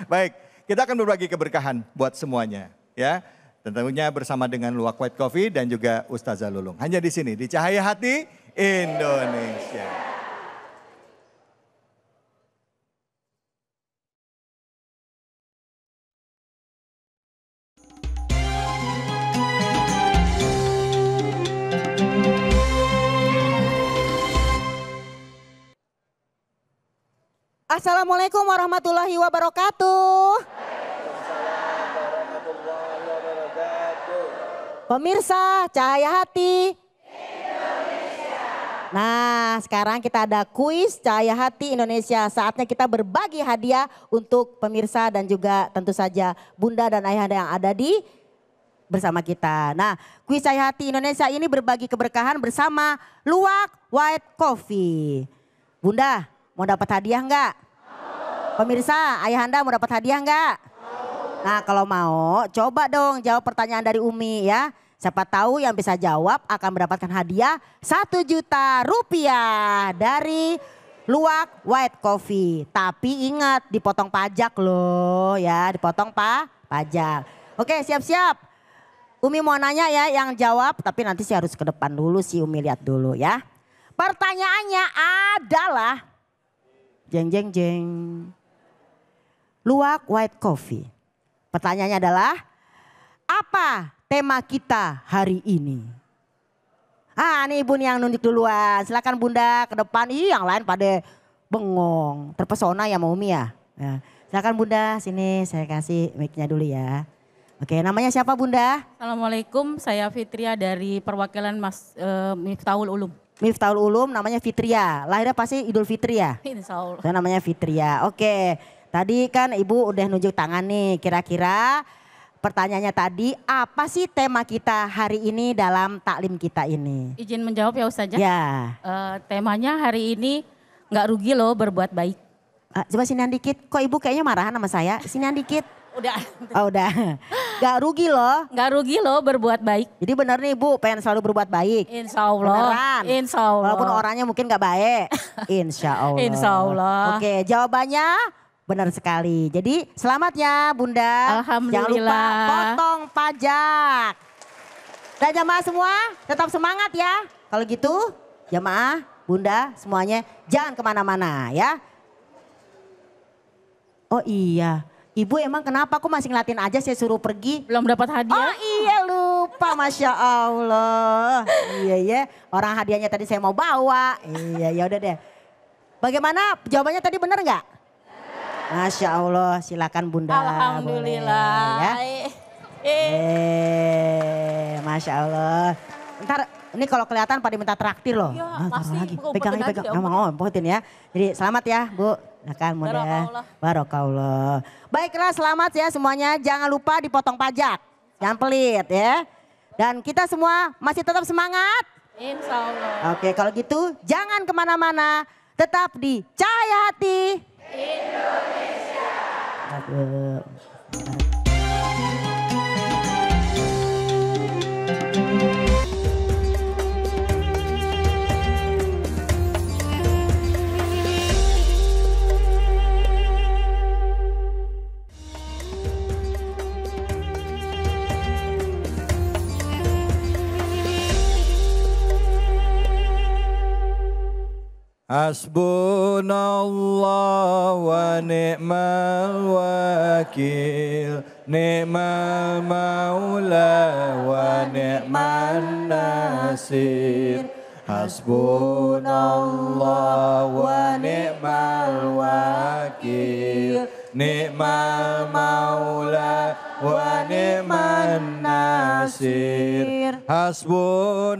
Baik, kita akan berbagi keberkahan buat semuanya, ya. Tentunya bersama dengan Luwak White Coffee dan juga Ustazah Lulung. Hanya di sini, di Cahaya Hati Indonesia. Assalamualaikum warahmatullahi wabarakatuh. Pemirsa Cahaya Hati Indonesia. Nah, sekarang kita ada kuis Cahaya Hati Indonesia. Saatnya kita berbagi hadiah untuk pemirsa dan juga tentu saja Bunda dan Ayahanda yang ada di bersama kita. Nah, kuis Cahaya Hati Indonesia ini berbagi keberkahan bersama Luwak White Coffee. Bunda, mau dapat hadiah enggak? Pemirsa, Ayahanda mau dapat hadiah enggak? Nah, kalau mau coba dong jawab pertanyaan dari Umi ya. Siapa tahu yang bisa jawab akan mendapatkan hadiah 1 juta rupiah dari Luwak White Coffee. Tapi ingat dipotong pajak loh ya, dipotong pajak. Oke, siap-siap. Umi mau nanya ya yang jawab, tapi nanti sih harus ke depan dulu sih Umi lihat dulu ya. Pertanyaannya adalah jeng jeng jeng. Luwak White Coffee. Pertanyaannya adalah, apa tema kita hari ini? Nih Ibu nih yang nunjuk duluan. Silakan Bunda ke depan. Yang lain pada bengong. Terpesona ya mau Umi ya. Silakan Bunda, sini saya kasih mic-nya dulu ya. Oke, namanya siapa Bunda? Assalamualaikum, saya Fitria dari perwakilan Miftahul Ulum. Miftahul Ulum, namanya Fitria. Lahirnya pasti Idul Fitri ya? Insya Allah. Saya namanya Fitria. Oke. Tadi kan Ibu udah nunjuk tangan nih, kira-kira pertanyaannya tadi apa sih tema kita hari ini dalam taklim kita ini? Izin menjawab ya Ustazah? Ya. Temanya hari ini nggak rugi loh berbuat baik. Coba sinian dikit, kok Ibu kayaknya marahan sama saya? Sinian dikit. Udah. Oh udah, gak rugi loh. Nggak rugi loh berbuat baik. Jadi bener nih Ibu pengen selalu berbuat baik? Insya Allah. Beneran? Insya Allah. Walaupun orangnya mungkin gak baik? Insya Allah. Insya Allah. Oke, jawabannya benar sekali. Jadi selamat ya Bunda. Alhamdulillah. Jangan lupa potong pajak. Dan jamaah semua tetap semangat ya. Kalau gitu jamaah, Bunda semuanya jangan kemana-mana ya. Oh iya, Ibu emang kenapa kok masih ngeliatin aja saya suruh pergi? Belum dapat hadiah. Oh iya lupa, Masya Allah. Iya ya, orang hadiahnya tadi saya mau bawa. Iya ya udah deh. Bagaimana jawabannya tadi benar nggak? Masya Allah, silakan Bunda. Alhamdulillah. Boleh, ya. Masya Allah. Ntar ini kalau kelihatan pada minta traktir loh. Ya, pasti. lagi. Bukan Pegang umpetin pegang. aja, Ngomong umpetin ya. Jadi selamat ya Bu. Silakan Bunda. Barokallah. Barokallah. Baiklah selamat ya semuanya. Jangan lupa dipotong pajak. Jangan pelit ya. Dan kita semua masih tetap semangat. Insya Allah. Oke kalau gitu jangan kemana-mana. Tetap di Cahaya Hati Indonesia. Hasbunallah wa ni'mal wakil, ni'mal maula wa ni'man nasir. Hasbunallah wa ni'mal wakil, ni'mal maula wa ni'man nasir. Hasbunallah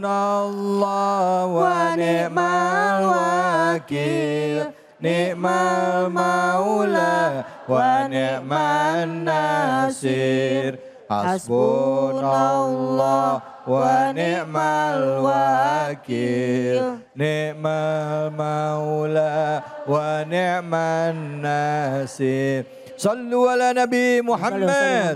wa ni'mal wakil, ni'mal maula wa ni'man nasir. Hasbunallah wa ni'mal wakil, ni'mal maula wa ni'man nasir. Sallu ala Nabi Muhammad.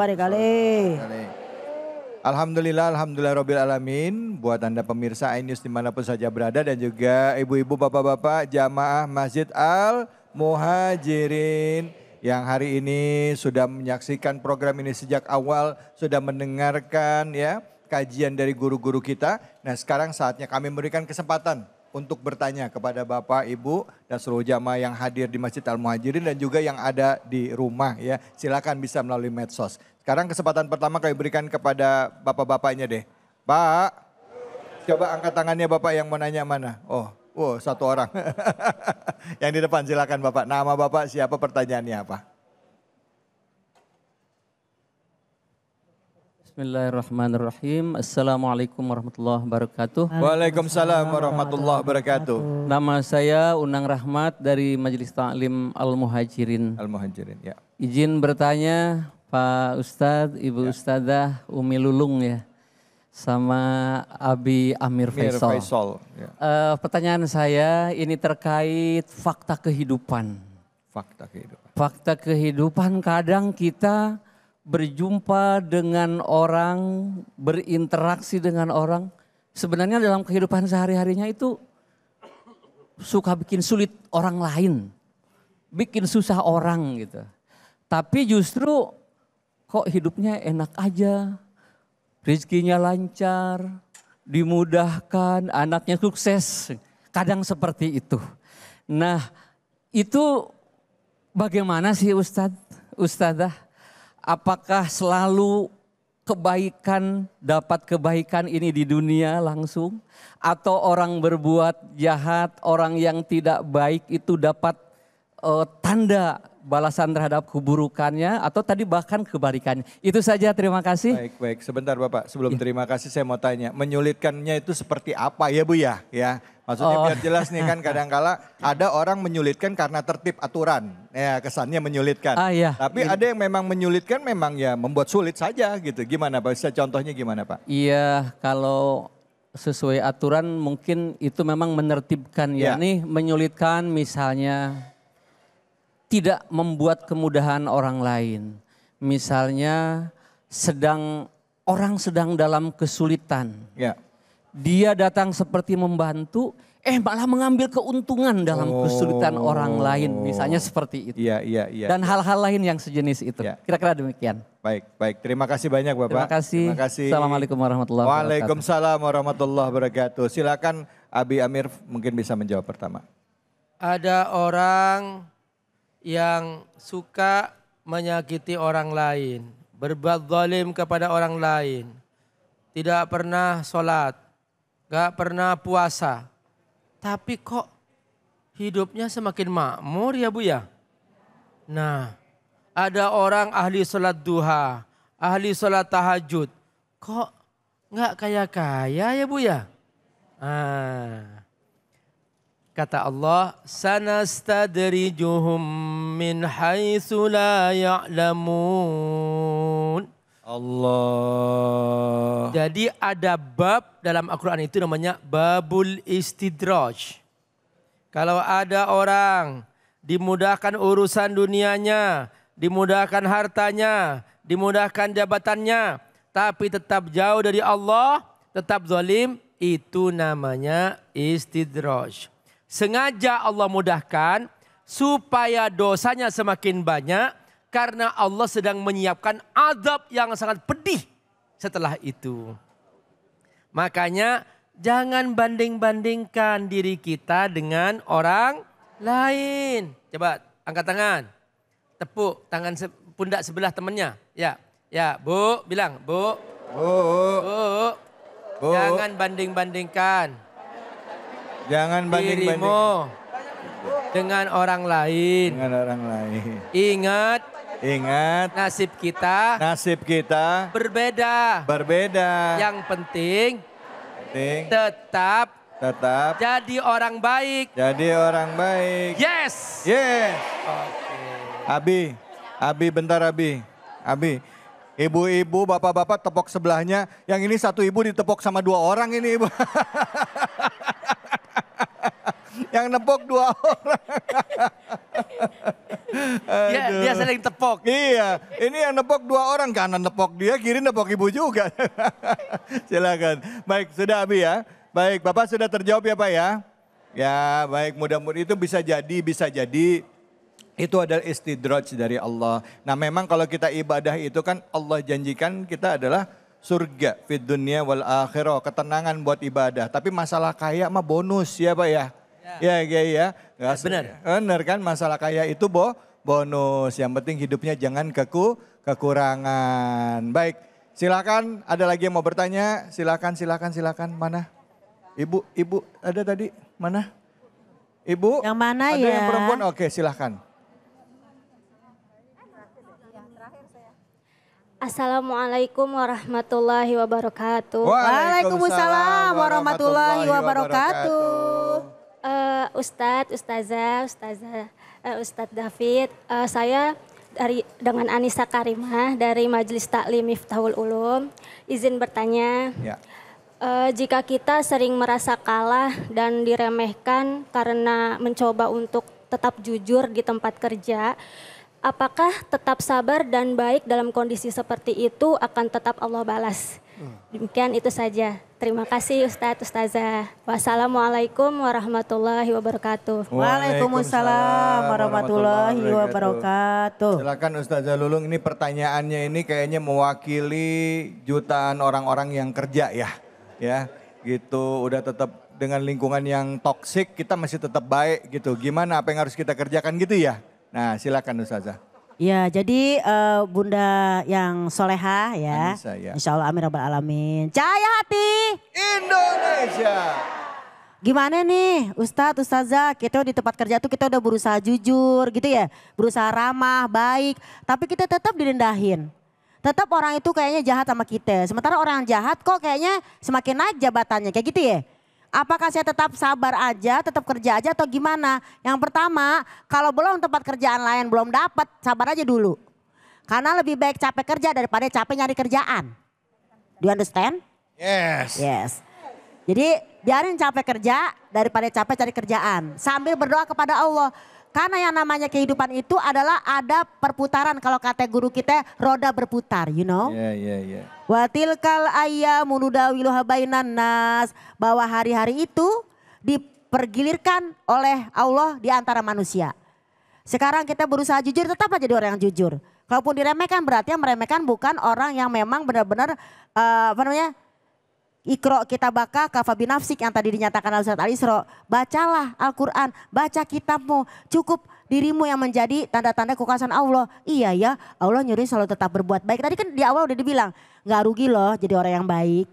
Alhamdulillah, alhamdulillah rabbil alamin. Buat Anda pemirsa iNews dimanapun saja berada dan juga ibu-ibu, bapak-bapak jamaah Masjid Al Muhajirin yang hari ini sudah menyaksikan program ini sejak awal, sudah mendengarkan ya kajian dari guru-guru kita. Nah, sekarang saatnya kami memberikan kesempatan untuk bertanya kepada Bapak, Ibu dan seluruh jamaah yang hadir di Masjid Al Muhajirin dan juga yang ada di rumah ya. Silakan bisa melalui medsos. Sekarang kesempatan pertama kami berikan kepada bapak-bapaknya deh. Pak, coba angkat tangannya Bapak yang mau nanya mana? Oh, satu orang. Yang di depan silakan Bapak. Nama Bapak siapa, pertanyaannya apa? Bismillahirrahmanirrahim. Assalamualaikum warahmatullahi wabarakatuh. Waalaikumsalam warahmatullahi wabarakatuh. Nama saya Unang Rahmat dari Majelis Ta'lim Al Muhajirin. Al Muhajirin ya. Izin bertanya Pak Ustadz, Ibu Ustadzah Umi Lulung ya. Sama Abi Amir Faisal. Ya. Pertanyaan saya ini terkait fakta kehidupan. Fakta kehidupan. Fakta kehidupan kadang kita berjumpa dengan orang, berinteraksi dengan orang. Sebenarnya dalam kehidupan sehari-harinya itu suka bikin sulit orang lain. Bikin susah orang gitu. Tapi justru kok hidupnya enak aja. Rezekinya lancar, dimudahkan, anaknya sukses. Kadang seperti itu. Nah itu bagaimana sih Ustadzah? Apakah selalu kebaikan, dapat kebaikan ini di dunia langsung? Atau orang berbuat jahat, orang yang tidak baik itu dapat tanda balasan terhadap keburukannya atau tadi bahkan kebalikannya. Itu saja, terima kasih. Baik. Sebentar Bapak, sebelum terima kasih saya mau tanya. Menyulitkannya itu seperti apa ya Bu ya? Maksudnya biar jelas nih kan kadang-kala ada orang menyulitkan karena tertib aturan. Ya kesannya menyulitkan. Iya. Tapi ada yang memang menyulitkan memang ya membuat sulit saja gitu. Gimana Pak? Bisa contohnya gimana Pak? Iya, kalau sesuai aturan mungkin itu memang menertibkan ya. Nih menyulitkan misalnya tidak membuat kemudahan orang lain. Misalnya orang sedang dalam kesulitan. Ya. Dia datang seperti membantu, malah mengambil keuntungan dalam kesulitan orang lain. Misalnya seperti itu. Iya. Dan hal-hal lain yang sejenis itu. Ya. Kira-kira demikian. Baik. Terima kasih banyak Bapak. Terima kasih. Assalamualaikum warahmatullahi wabarakatuh. Waalaikumsalam warahmatullahi wabarakatuh. Silakan Abi Amir mungkin bisa menjawab pertama. Ada orang yang suka menyakiti orang lain, berbuat zalim kepada orang lain, tidak pernah sholat, gak pernah puasa, tapi kok hidupnya semakin makmur ya Bu ya? Nah, ada orang ahli sholat duha, ahli sholat tahajud, kok gak kaya-kaya ya Bu ya? Kata Allah, sanastadrijuhum min haitsu la ya'lamun. Allah. Jadi ada bab dalam Al-Quran itu namanya babul istidraj. Kalau ada orang dimudahkan urusan dunianya, dimudahkan hartanya, dimudahkan jabatannya, tapi tetap jauh dari Allah, tetap zalim, itu namanya istidraj. Sengaja Allah mudahkan supaya dosanya semakin banyak karena Allah sedang menyiapkan azab yang sangat pedih setelah itu. Makanya jangan banding-bandingkan diri kita dengan orang lain. Coba angkat tangan. Tepuk tangan pundak sebelah temannya. Ya, ya, Bu, bilang, Bu. Bu. Jangan banding-bandingkan. Jangan banding-banding dirimu dengan orang lain. dengan orang lain. Ingat Nasib kita berbeda. Yang penting tetap jadi orang baik. Yes. Okay. Abi bentar Abi. Ibu-ibu, bapak-bapak tepok sebelahnya. Yang ini satu ibu ditepok sama 2 orang ini ibu. Yang nepok 2 orang. Dia sering tepok. Iya, ini yang nepok 2 orang, kanan nepok dia, kiri nepok ibu juga. Silakan. Baik, sudah Abi ya. Baik, Bapak sudah terjawab ya Pak ya. Ya, baik, mudah-mudahan itu bisa jadi itu adalah istidraj dari Allah. Nah, memang kalau kita ibadah itu kan Allah janjikan kita adalah surga fid dunya wal akhirah, ketenangan buat ibadah. Tapi masalah kaya mah bonus ya Pak ya. Ya. Benar kan, masalah kaya itu bonus. Yang penting hidupnya jangan kekurangan. Baik, silakan ada lagi yang mau bertanya? Silakan. Mana? Ibu ada tadi? Mana? Ibu? Yang mana ada ya? Ada yang perempuan? Oke, silakan. Assalamualaikum warahmatullahi wabarakatuh. Waalaikumsalam warahmatullahi wabarakatuh. Ustadz David, saya dengan Anissa Karimah dari Majelis Taklim Miftahul Ulum, izin bertanya. Ya. Jika kita sering merasa kalah dan diremehkan karena mencoba untuk tetap jujur di tempat kerja, apakah tetap sabar dan baik dalam kondisi seperti itu akan tetap Allah balas? Demikian itu saja. Terima kasih Ustadz, Ustazah. Wassalamualaikum warahmatullahi wabarakatuh. Waalaikumsalam warahmatullahi wabarakatuh. Silakan Ustazah Lulung, ini pertanyaannya ini kayaknya mewakili jutaan orang-orang yang kerja ya. Ya, gitu udah tetap dengan lingkungan yang toksik kita masih tetap baik gitu. Gimana apa yang harus kita kerjakan gitu ya? Nah, silakan Ustazah. Ya, jadi Bunda yang solehah ya. Anissa, ya. Insya Allah amin rabbal alamin. Cahaya hati Indonesia. Gimana nih Ustadz, Ustazah, kita di tempat kerja tuh kita udah berusaha jujur gitu ya. Berusaha ramah, baik. Tapi kita tetap direndahin. Tetap orang itu kayaknya jahat sama kita. Sementara orang jahat kok kayaknya semakin naik jabatannya kayak gitu ya. Apakah saya tetap sabar aja, tetap kerja aja atau gimana? Yang pertama, kalau belum tempat kerjaan lain belum dapat, sabar aja dulu. Karena lebih baik capek kerja daripada capek nyari kerjaan. Do you understand? Yes. Jadi biarin capek kerja daripada capek cari kerjaan. Sambil berdoa kepada Allah. Karena yang namanya kehidupan itu adalah ada perputaran. Kalau kata guru kita roda berputar, you know. Iya. Wa tilkal ayyamu nudawiluha bainan nas. Bahwa hari-hari itu dipergilirkan oleh Allah di antara manusia. Sekarang kita berusaha jujur, tetap aja jadi orang yang jujur. Kalaupun diremehkan berarti yang meremehkan bukan orang yang memang benar-benar Iqra kitabaka kafa binafsik yang tadi dinyatakan oleh Ustaz Al-Isra. Bacalah Al-Quran, baca kitabmu. Cukup dirimu yang menjadi tanda-tanda kekuasaan Allah. Iya ya, Allah nyuruh selalu tetap berbuat baik. Tadi kan di awal udah dibilang, gak rugi loh jadi orang yang baik.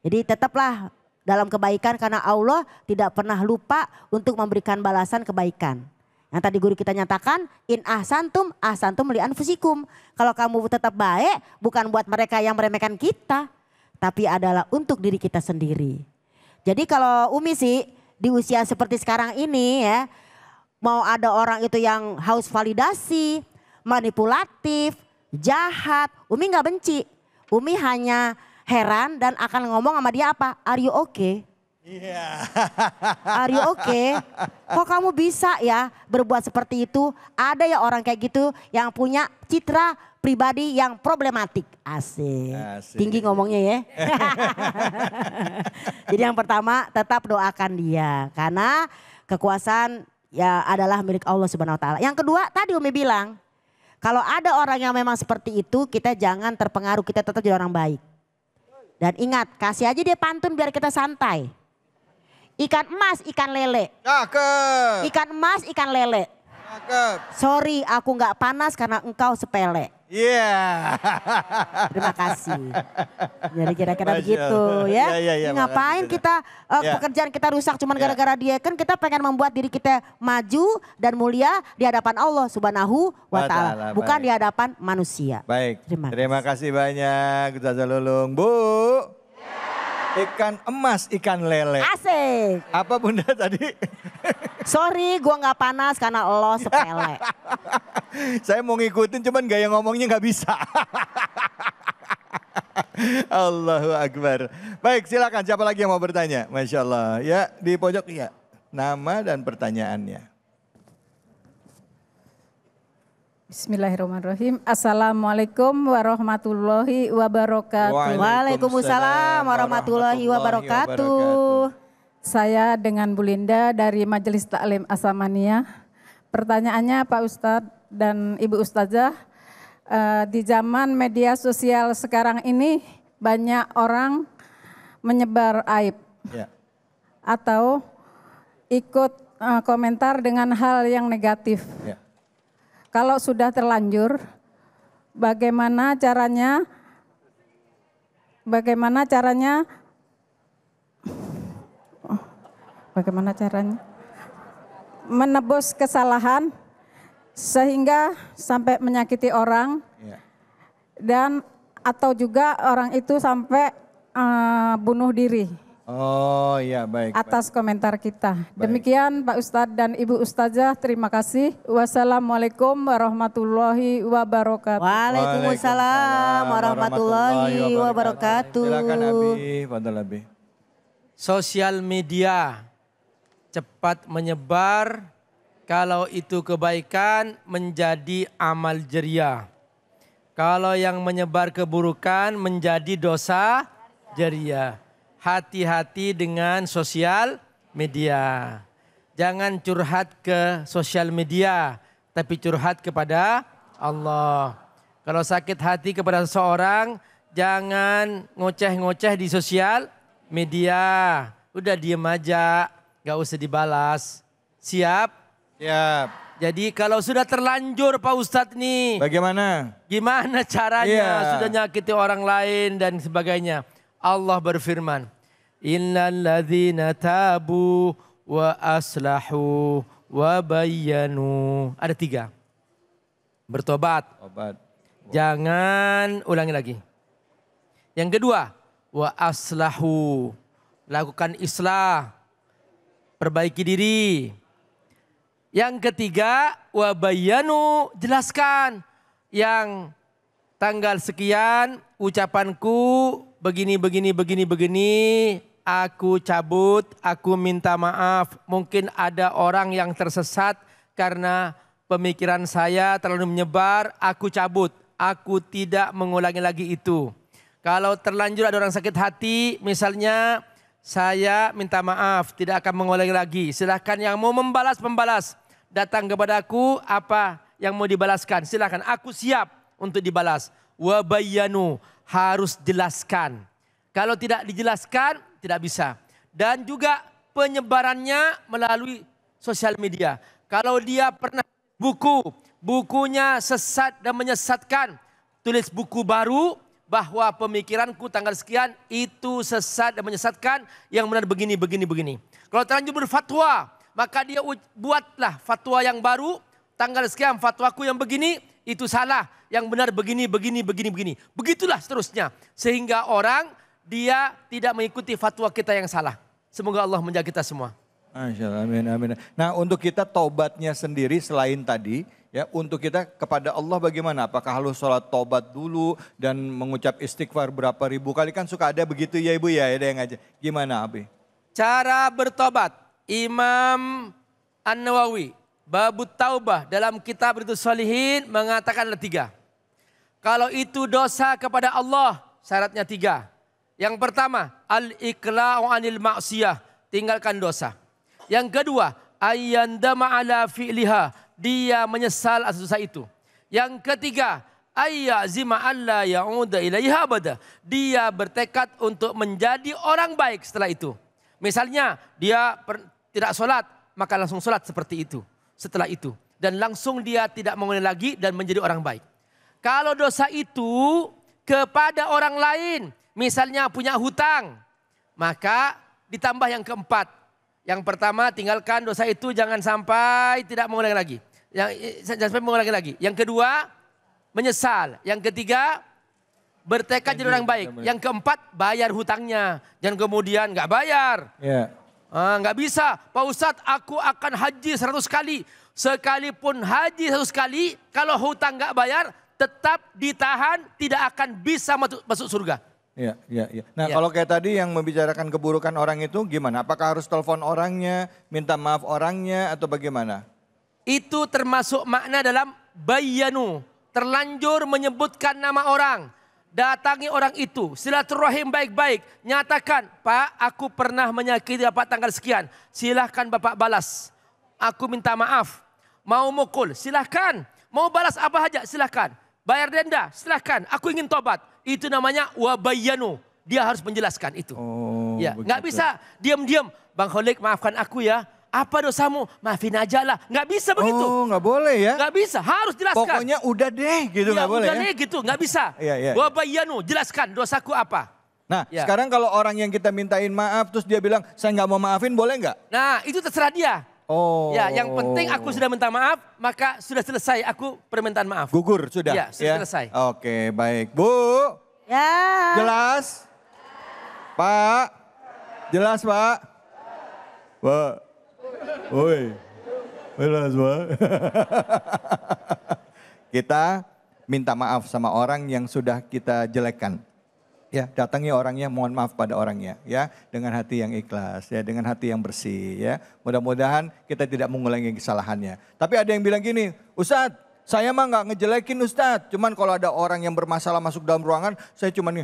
Jadi tetaplah dalam kebaikan karena Allah tidak pernah lupa untuk memberikan balasan kebaikan. Yang tadi guru kita nyatakan, in ahsantum li anfusikum. Kalau kamu tetap baik, bukan buat mereka yang meremehkan kita. Tapi adalah untuk diri kita sendiri. Jadi kalau Umi sih di usia seperti sekarang ini ya, mau ada orang itu yang haus validasi, manipulatif, jahat, Umi gak benci. Umi hanya heran dan akan ngomong sama dia apa, are you okay? Iya. Are you okay? Kok kamu bisa ya berbuat seperti itu? Ada ya orang kayak gitu yang punya citra pribadi yang problematik. Asik. Tinggi ngomongnya ya. Jadi yang pertama tetap doakan dia. Karena kekuasaan ya adalah milik Allah Subhanahu wa taala. Yang kedua tadi Umi bilang, kalau ada orang yang memang seperti itu kita jangan terpengaruh, kita tetap jadi orang baik. Dan ingat, kasih aja dia pantun biar kita santai. Ikan emas, ikan lele. Cakep. Ikan emas, ikan lele. Cakep. Sorry, aku nggak panas karena engkau sepele. Iya. Terima kasih. Jadi kira-kira Masya begitu Allah. ya. Ya, Ngapain makasih. kita Ya. pekerjaan kita rusak cuman Ya. gara-gara dia. Kan kita pengen membuat diri kita maju dan mulia di hadapan Allah Subhanahu wa taala, bukan baik. di hadapan manusia. Baik, Terima terima kasih banyak Ustazah Lulung. Bu, ikan emas, ikan lele. Asik. Apa Bunda tadi? Sorry, gua nggak panas karena lo sepele. Saya mau ngikutin cuman gaya ngomongnya nggak bisa. Allahu Akbar. Baik, silakan siapa lagi yang mau bertanya? Masya Allah. Ya, di pojok ya. Nama dan pertanyaannya. Bismillahirrahmanirrahim. Assalamualaikum warahmatullahi wabarakatuh. Waalaikumsalam warahmatullahi wabarakatuh. Saya dengan Bu Linda dari Majelis Taklim Asamania. Pertanyaannya Pak Ustadz dan Ibu Ustazah, di zaman media sosial sekarang ini banyak orang menyebar aib Ya. atau ikut komentar dengan hal yang negatif. Ya. Kalau sudah terlanjur, bagaimana caranya menebus kesalahan sehingga sampai menyakiti orang Ya. dan atau juga orang itu sampai bunuh diri. Oh iya baik. Atas komentar kita. Demikian Pak Ustadz dan Ibu Ustazah, terima kasih. Wassalamualaikum warahmatullahi wabarakatuh. Waalaikumsalam warahmatullahi wabarakatuh. Silakan Abi, Fadal Abi. Sosial media cepat menyebar, kalau itu kebaikan menjadi amal jariah. Kalau yang menyebar keburukan menjadi dosa jariah. Hati-hati dengan sosial media. Jangan curhat ke sosial media, tapi curhat kepada Allah. Kalau sakit hati kepada seseorang, jangan ngoceh-ngoceh di sosial media. Udah diem aja, gak usah dibalas. Siap? Siap. Jadi kalau sudah terlanjur Pak Ustadz nih. Bagaimana? Gimana caranya sudah nyakiti orang lain dan sebagainya. Allah berfirman, Innal ladzina tabu wa aslahu wa bayyanu. Ada 3. Bertobat. Obat. Jangan ulangi lagi. Yang kedua, wa aslahu. Lakukan islah. Perbaiki diri. Yang ketiga, wa bayyanu. Jelaskan. Yang tanggal sekian ucapanku begini. Aku cabut, aku minta maaf. Mungkin ada orang yang tersesat karena pemikiran saya terlalu menyebar. Aku cabut, aku tidak mengulangi lagi itu. Kalau terlanjur ada orang sakit hati, misalnya saya minta maaf, tidak akan mengulangi lagi. Silahkan yang mau membalas. Datang kepadaku apa yang mau dibalaskan. Silahkan, aku siap untuk dibalas. Wa bayyanu, harus jelaskan. Kalau tidak dijelaskan, tidak bisa. Dan juga penyebarannya melalui sosial media. Kalau dia pernah bukunya sesat dan menyesatkan, tulis buku baru bahwa pemikiranku tanggal sekian itu sesat dan menyesatkan, yang benar begini. Kalau terlanjur berfatwa, maka dia buatlah fatwa yang baru, tanggal sekian fatwaku yang begini, itu salah, yang benar begini. Begitulah seterusnya. Sehingga orang dia tidak mengikuti fatwa kita yang salah. Semoga Allah menjaga kita semua. Masya Allah, amin. Nah untuk kita taubatnya sendiri selain tadi, ya untuk kita kepada Allah bagaimana? Apakah harus sholat taubat dulu dan mengucap istighfar berapa ribu kali? Kan suka ada begitu ya Ibu ya, ada yang ngajak. Gimana Abi? Cara bertobat. Imam An-Nawawi, Babut Taubah dalam kitab Riyadhus Shalihin mengatakan ada 3. Kalau itu dosa kepada Allah, syaratnya 3. Yang pertama, al-iqla'u anil ma'siyah, tinggalkan dosa. Yang kedua, ayyandama ala fi'liha, dia menyesal atas dosa itu. Yang ketiga, ayyazima alla ya'uda ilaiha abada, dia bertekad untuk menjadi orang baik setelah itu. Misalnya dia tidak sholat, maka langsung sholat seperti itu setelah itu. Dan langsung dia tidak mengulangi lagi dan menjadi orang baik. Kalau dosa itu kepada orang lain, misalnya punya hutang, maka ditambah yang keempat. Yang pertama, tinggalkan dosa itu jangan sampai tidak mengulangi lagi. Jangan sampai mengulangi lagi. Yang kedua, menyesal. Yang ketiga, bertekad jadi orang baik. Yang keempat, bayar hutangnya. Jangan kemudian nggak bayar. Nggak bisa. Pak Ustadz, aku akan haji 100 kali. Sekalipun haji 100 kali, kalau hutang nggak bayar, tetap ditahan, tidak akan bisa masuk surga. Iya. Nah kalau kayak tadi yang membicarakan keburukan orang itu gimana? Apakah harus telepon orangnya, minta maaf orangnya atau bagaimana? Itu termasuk makna dalam bayyanu. Terlanjur menyebutkan nama orang. Datangi orang itu, silaturahim baik-baik. Nyatakan, Pak, aku pernah menyakiti Bapak tanggal sekian. Silahkan Bapak balas. Aku minta maaf. Mau mukul, silahkan. Mau balas apa aja, silahkan. Bayar denda, silahkan. Aku ingin tobat. Itu namanya wabayanu. Dia harus menjelaskan itu. Ya, nggak bisa diam-diam. Bang Kholik, maafkan aku ya. Apa dosamu? Maafin aja lah. Nggak bisa begitu. Oh, nggak boleh ya? Nggak bisa, harus jelaskan. Pokoknya udah deh gitu, nggak boleh udah ya? deh gitu, nggak bisa. Wabayanu, jelaskan dosaku apa. Nah, sekarang kalau orang yang kita mintain maaf terus dia bilang saya nggak mau maafin, boleh nggak? Nah, itu terserah dia. Ya, yang penting aku sudah minta maaf, maka sudah selesai aku permintaan maaf. Gugur sudah? Ya, sudah selesai. Oke, baik. Bu? Ya. Jelas? Pak? Jelas, Pak? Pak? Woi, jelas, Pak? Kita minta maaf sama orang yang sudah kita jelekkan. Ya, datangi orangnya, mohon maaf pada orangnya, ya, dengan hati yang ikhlas, ya, dengan hati yang bersih, ya. Mudah-mudahan kita tidak mengulangi kesalahannya. Tapi ada yang bilang gini, Ustadz, saya mah nggak ngejelekin Ustadz, cuman kalau ada orang yang bermasalah masuk dalam ruangan, saya cuman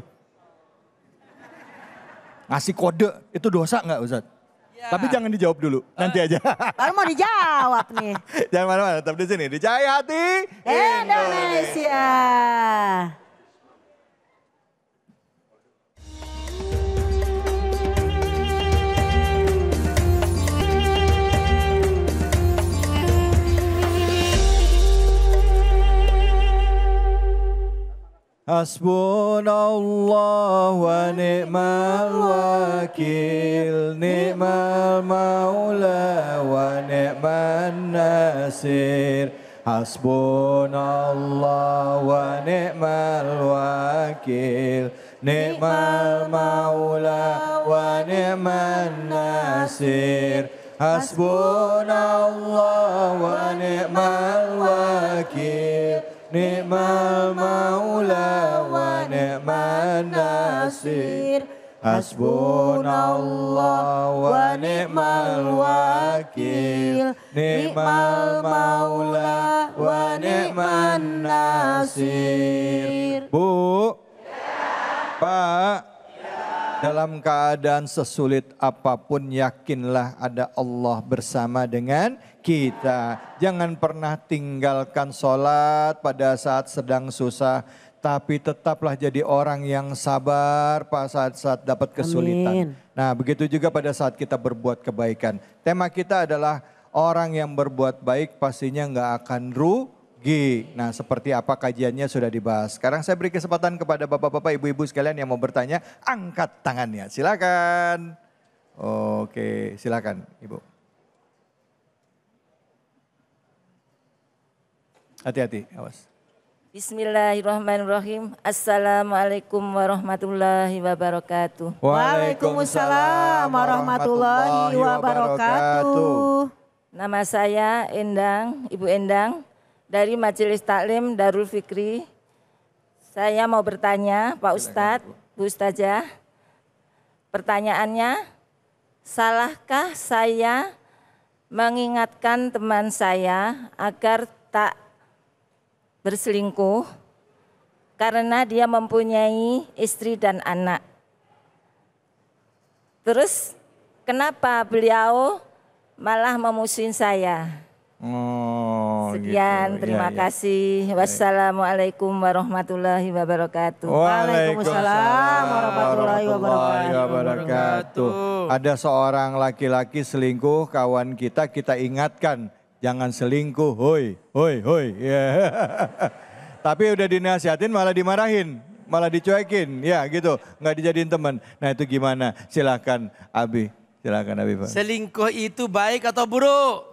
ngasih kode, itu dosa nggak Ustadz? Ya. Tapi jangan dijawab dulu, nanti aja. Baru mau dijawab nih. Jangan mana-mana, tetap di sini. Di Cahaya Hati Indonesia. Hasbunallah wa ni'mal wakil, ni'mal maula wa ni'man nasir. Hasbunallah wa ni'mal wakil, ni'mal maula wa ni'man nasir. Hasbunallah wa ni'mal wakil, ni'mal maula wa ni'man nasir. Hasbunallah wa ni'mal wakil, ni'mal maula wa ni'man nasir. Bu, Pak, dalam keadaan sesulit apapun yakinlah ada Allah bersama dengan kita. Jangan pernah tinggalkan sholat pada saat sedang susah. Tapi tetaplah jadi orang yang sabar pada saat dapat kesulitan. Amin. Nah begitu juga pada saat kita berbuat kebaikan. Tema kita adalah orang yang berbuat baik pastinya nggak akan rugi. Nah seperti apa kajiannya sudah dibahas. Sekarang saya beri kesempatan kepada bapak-bapak, ibu-ibu sekalian yang mau bertanya. Angkat tangannya, silakan. Oke, silakan Ibu. Hati-hati, awas. Bismillahirrahmanirrahim. Assalamualaikum warahmatullahi wabarakatuh. Waalaikumsalam warahmatullahi wabarakatuh. Nama saya Endang, Ibu Endang dari Majelis Taklim Darul Fikri. Saya mau bertanya Pak Ustadz, Bu Ustazah. Pertanyaannya, salahkah saya mengingatkan teman saya agar tak berselingkuh karena dia mempunyai istri dan anak? Terus kenapa beliau malah memusuhin saya? Oh, Sekian, gitu. terima kasih. Wassalamualaikum warahmatullahi wabarakatuh. Waalaikumsalam warahmatullahi wabarakatuh. Ada seorang laki-laki selingkuh, kawan kita ingatkan, jangan selingkuh, hoi, hoi, hoi. Ya. Tapi udah dinasihatin malah dimarahin, malah dicuekin, ya gitu, nggak dijadiin teman. Nah itu gimana? Silakan Abi, silakan Abi. Selingkuh itu baik atau buruk?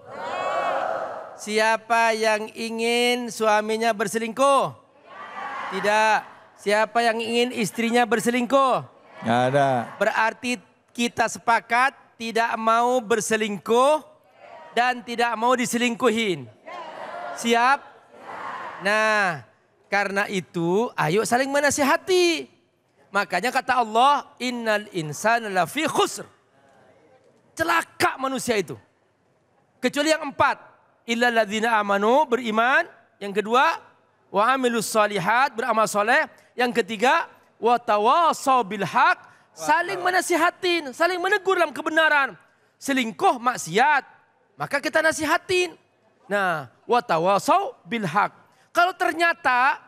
Siapa yang ingin suaminya berselingkuh? Tidak. Siapa yang ingin istrinya berselingkuh? Nggak ada. Berarti kita sepakat tidak mau berselingkuh dan tidak mau diselingkuhin. Siap? Nah, karena itu ayo saling menasihati. Makanya kata Allah, innal insana lafi khusr. Celaka manusia itu. Kecuali yang 4. Illa ladzina amanu, beriman. Yang kedua, wa amilus solihat, beramal soleh. Yang ketiga, wa tawassaw bil haq, saling menasihatin, saling menegur dalam kebenaran. Selingkuh maksiat, maka kita nasihatin. Nah, wa tawassaw bil haq. Kalau ternyata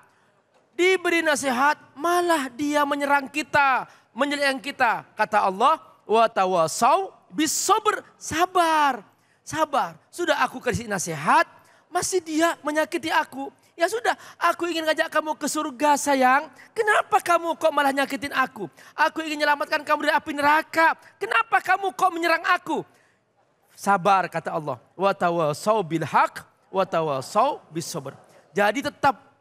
diberi nasihat, malah dia menyerang kita, menyerang kita. Kata Allah, wa tawassaw bis sabr, sabar. Sabar, sudah aku kasih nasihat, masih dia menyakiti aku. Ya sudah, aku ingin ngajak kamu ke surga sayang. Kenapa kamu kok malah nyakitin aku? Aku ingin menyelamatkan kamu dari api neraka. Kenapa kamu kok menyerang aku? Sabar kata Allah. Wa tawassaw bil haq, wa tawassaw bis sabr. Jadi tetap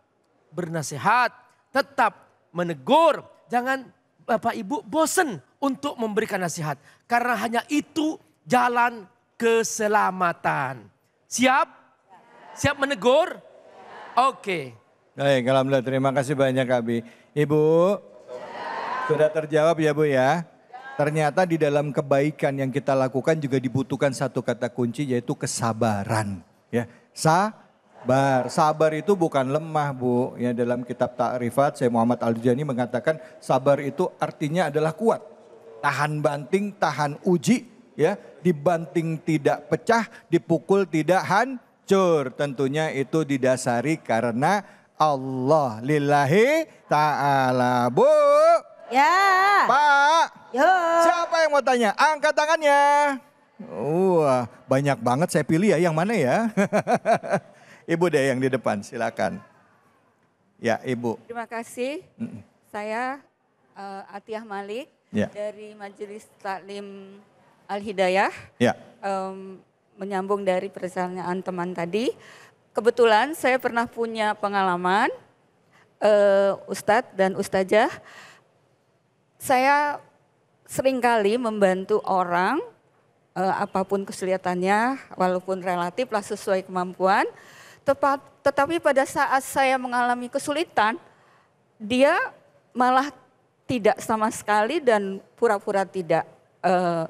bernasihat, tetap menegur. Jangan Bapak Ibu bosen untuk memberikan nasihat. Karena hanya itu jalan keselamatan. Siap? Siap menegur? Oke. Baik, alhamdulillah, terima kasih banyak Abi. Ibu, sudah terjawab ya Bu ya? Ternyata di dalam kebaikan yang kita lakukan juga dibutuhkan satu kata kunci, yaitu kesabaran. Ya, sabar. Sabar itu bukan lemah Bu. Ya, dalam kitab Ta'rifat, Syekh Muhammad Al-Jani mengatakan sabar itu artinya adalah kuat. Tahan banting, tahan uji. Ya, dibanting tidak pecah, dipukul tidak hancur. Tentunya itu didasari karena Allah lillahi ta'ala. Bu. Ya. Pak. Yo. Siapa yang mau tanya? Angkat tangannya. Wah, banyak banget, saya pilih ya, yang mana ya? Ibu deh yang di depan, silakan. Ya, Ibu. Terima kasih. Saya Atiyah Malik dari Majelis Taklim Al-Hidayah, menyambung dari pertanyaan teman tadi. Kebetulan saya pernah punya pengalaman, Ustadz dan Ustazah. Saya seringkali membantu orang, apapun kesulitannya, walaupun relatif lah sesuai kemampuan. Tetapi pada saat saya mengalami kesulitan, dia malah tidak sama sekali dan pura-pura tidak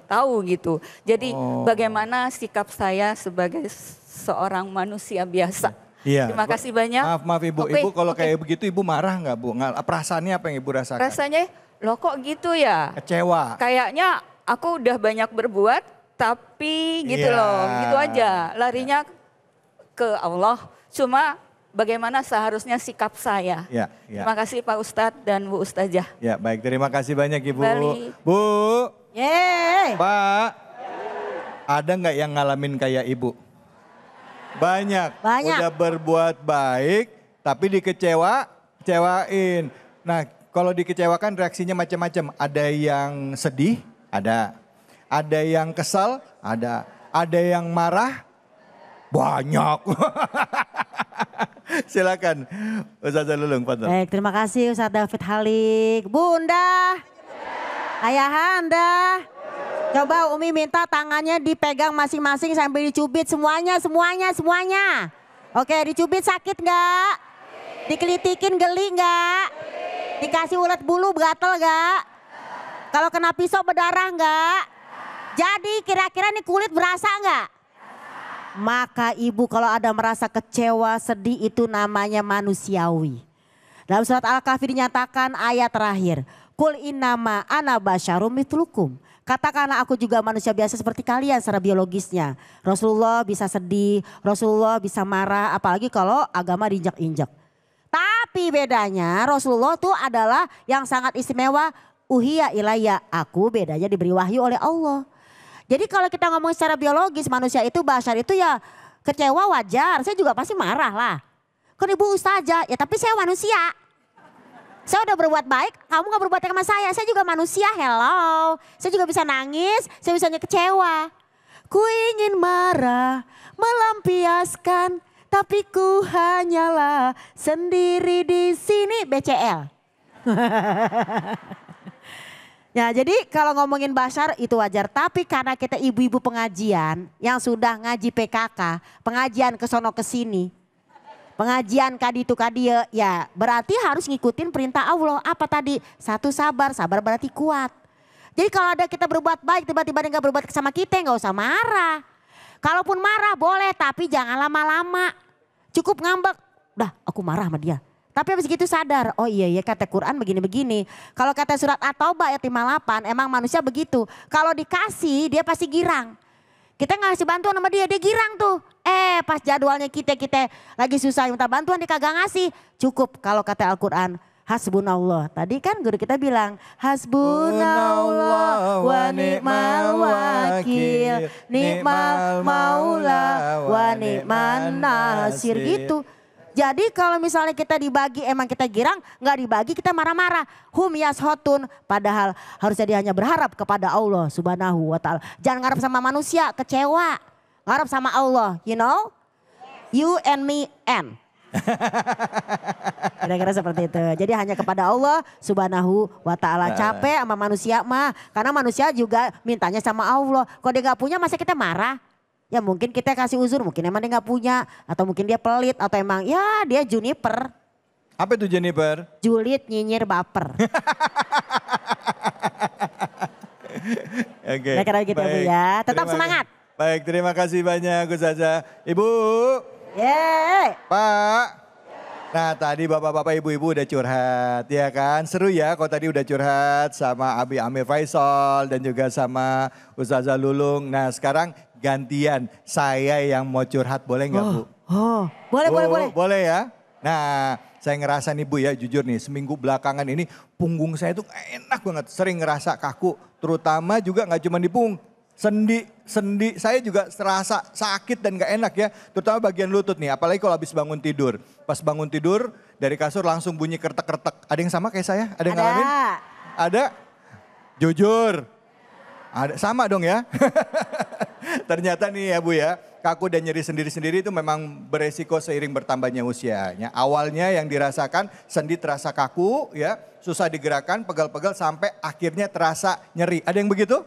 tahu gitu. Jadi bagaimana sikap saya sebagai seorang manusia biasa. Iya. Terima kasih banyak. Maaf Ibu, Ibu kalau kayak begitu Ibu marah nggak Bu? Perasaannya apa yang Ibu rasakan? Rasanya, loh kok gitu ya? Kecewa. Kayaknya aku udah banyak berbuat, tapi gitu loh, gitu aja. Larinya ke Allah. Cuma bagaimana seharusnya sikap saya. Terima kasih Pak Ustadz dan Bu Ustazah. Ya baik, terima kasih banyak Ibu. Balik. Bu. Yeay. Pak, ada nggak yang ngalamin kayak Ibu? Banyak. Udah berbuat baik, tapi dikecewain. Nah, kalau dikecewakan reaksinya macam-macam. Ada yang sedih, ada. Ada yang kesal, ada. Ada yang marah, banyak. Silakan, Ustazah Lulung. Baik, terima kasih Ustadz David Halik. Bunda. Ayahanda, coba Umi minta tangannya dipegang masing-masing sambil dicubit semuanya. Oke, dicubit sakit nggak? Dikelitikin geli nggak? Dikasih ulet bulu gatel nggak? Kalau kena pisau berdarah nggak? Jadi kira-kira nih kulit berasa nggak? Maka ibu kalau ada merasa kecewa, sedih itu namanya manusiawi. Dalam surat Al-Kahfi dinyatakan ayat terakhir. Kul innama ana basyarum mitlukum. Katakanlah aku juga manusia biasa seperti kalian secara biologisnya. Rasulullah bisa sedih, Rasulullah bisa marah, apalagi kalau agama diinjak-injak. Tapi bedanya Rasulullah itu adalah yang sangat istimewa. Uhiya ilayya, aku bedanya diberi wahyu oleh Allah. Jadi kalau kita ngomong secara biologis manusia itu basyar itu ya kecewa wajar. Saya juga pasti marah lah. Kan ibu ustazah, ya tapi saya manusia. Saya udah berbuat baik, kamu gak berbuat baik sama saya. Saya juga manusia, hello. Saya juga bisa nangis, saya bisa kecewa. Ku ingin marah, melampiaskan, tapi ku hanyalah sendiri di sini. BCL. Ya jadi kalau ngomongin basyar itu wajar. Tapi karena kita ibu-ibu pengajian yang sudah ngaji PKK, pengajian ke sono ke sini. Pengajian kadi itu kadi ya berarti harus ngikutin perintah Allah. Apa tadi? Satu sabar, sabar berarti kuat. Jadi kalau ada kita berbuat baik tiba-tiba dia gak berbuat sama kita gak usah marah. Kalaupun marah boleh tapi jangan lama-lama. Cukup ngambek, udah aku marah sama dia. Tapi habis gitu sadar, oh iya ya kata Quran begini-begini. Kalau kata surat At-Taubah ayat 58 emang manusia begitu. Kalau dikasih dia pasti girang. Kita ngasih bantuan sama dia girang tuh. Pas jadwalnya kita lagi susah minta bantuan dia kagak ngasih. Cukup kalau kata Al-Quran hasbunallah. Tadi kan guru kita bilang hasbunallah wa ni'mal wakil. Ni'mal maula wa ni'man nasir gitu. Jadi kalau misalnya kita dibagi emang kita girang, nggak dibagi kita marah-marah. Hum yashotun, padahal harusnya dia hanya berharap kepada Allah subhanahu wa ta'ala. Jangan ngarep sama manusia, kecewa. Ngarep sama Allah, you know. You and me and. Kira-kira seperti itu. Jadi hanya kepada Allah subhanahu wa ta'ala. Capek sama manusia mah. Karena manusia juga mintanya sama Allah. Kalau dia nggak punya masa kita marah. Ya mungkin kita kasih uzur, mungkin emang dia gak punya. Atau mungkin dia pelit, atau emang ya dia juniper. Apa itu juniper? Julid, nyinyir, baper. Oke. Kira-kira gitu Bu ya, tetap semangat. Baik, terima kasih banyak Ustazah. Ibu. Yeay. Pak. Nah tadi bapak-bapak ibu-ibu udah curhat ya kan. Seru ya kalau tadi udah curhat sama Abi Amir Faisal dan juga sama Ustazah Lulung. Nah sekarang gantian saya yang mau curhat boleh nggak Bu? Boleh. Boleh ya. Nah saya ngerasa nih Bu ya jujur nih seminggu belakangan ini punggung saya tuh enak banget. Sering ngerasa kaku terutama juga nggak cuma di punggung. Sendi saya juga terasa sakit dan gak enak ya. Terutama bagian lutut nih, apalagi kalau habis bangun tidur. Pas bangun tidur dari kasur langsung bunyi kertek-kertek. Ada yang sama kayak saya? Ada yang ngalamin? Ada? Jujur? Ada, sama dong ya. Ternyata nih ya Bu ya, kaku dan nyeri sendiri-sendiri itu memang beresiko seiring bertambahnya usianya. Awalnya yang dirasakan sendi terasa kaku ya, susah digerakkan, pegal-pegal sampai akhirnya terasa nyeri. Ada yang begitu?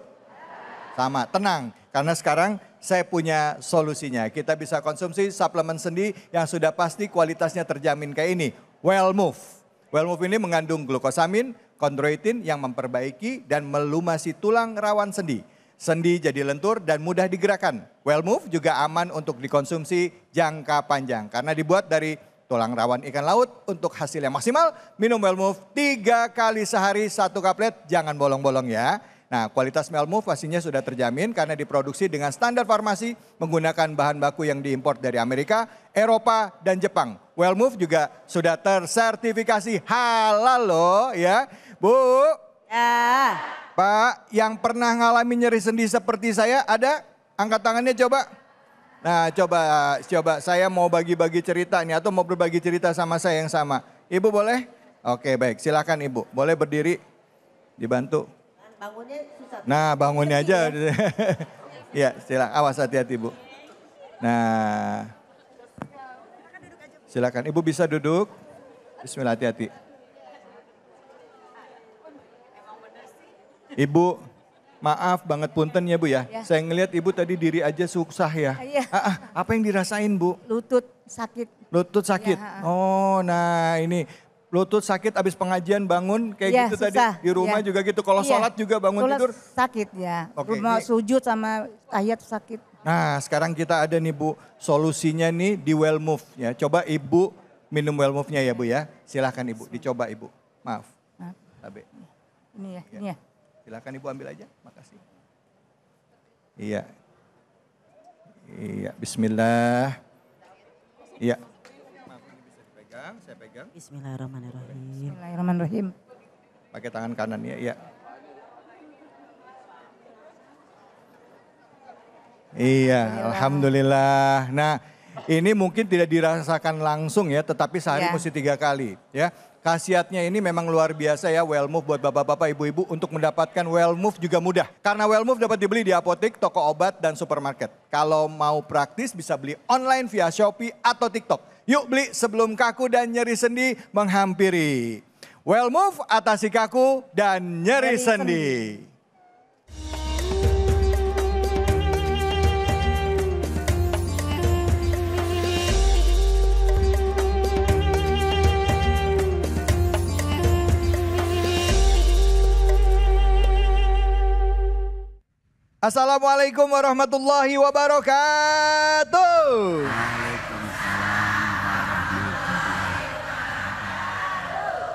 Sama, tenang. Karena sekarang saya punya solusinya. Kita bisa konsumsi suplemen sendi yang sudah pasti kualitasnya terjamin kayak ini. Wellmove. Wellmove ini mengandung glukosamin, kondroitin yang memperbaiki dan melumasi tulang rawan sendi. Sendi jadi lentur dan mudah digerakkan. Wellmove juga aman untuk dikonsumsi jangka panjang. Karena dibuat dari tulang rawan ikan laut untuk hasil yang maksimal. Minum Wellmove 3 kali sehari 1 kaplet, jangan bolong-bolong ya. Nah kualitas Wellmove pastinya sudah terjamin karena diproduksi dengan standar farmasi menggunakan bahan baku yang diimpor dari Amerika, Eropa dan Jepang. Wellmove juga sudah tersertifikasi halal loh ya. Bu. Ya. Pak yang pernah ngalamin nyeri sendi seperti saya ada? Angkat tangannya coba. Nah coba saya mau bagi-bagi cerita nih atau mau berbagi cerita sama saya yang sama. Ibu boleh? Oke baik silakan Ibu. Boleh berdiri dibantu. Bangunnya susah. Nah bangunnya aja. Ya silakan, awas hati-hati Bu. Nah silakan Ibu bisa duduk. Bismillah hati-hati. Ibu maaf banget punten ya Bu ya. Saya ngelihat Ibu tadi diri aja susah ya. Apa yang dirasain Bu? Lutut sakit. Lutut sakit? Ya. Oh nah ini lutut sakit abis pengajian bangun kayak Iya, gitu susah. tadi. Di rumah Iya. juga gitu. Kalau Iya. sholat juga bangun Sholat tidur. sakit ya. Oke, Mau ini- sujud sama tahiyat sakit. Nah sekarang kita ada nih Bu, solusinya nih di Wellmove ya. Coba Ibu minum Wellmove-nya ya Bu ya. Silahkan Ibu, dicoba Ibu. Maaf. Maaf. Tabe. Ini ya, ini ya. Silahkan Ibu ambil aja, makasih. Iya. Iya, bismillah. Iya. Maaf, ini bisa dipegang, saya pegang. Bismillahirrahmanirrahim. Bismillahirrahmanirrahim. Pakai tangan kanan ya, iya. Iya, alhamdulillah. Nah, ini mungkin tidak dirasakan langsung ya, tetapi sehari Ya. mesti 3 kali ya. Khasiatnya ini memang luar biasa ya Wellmove buat bapak-bapak, ibu-ibu untuk mendapatkan Wellmove juga mudah. Karena Wellmove dapat dibeli di apotek, toko obat, dan supermarket. Kalau mau praktis bisa beli online via Shopee atau TikTok. Yuk beli sebelum kaku dan nyeri sendi menghampiri. Wellmove atasi kaku dan nyeri sendi. Assalamualaikum warahmatullahi wabarakatuh.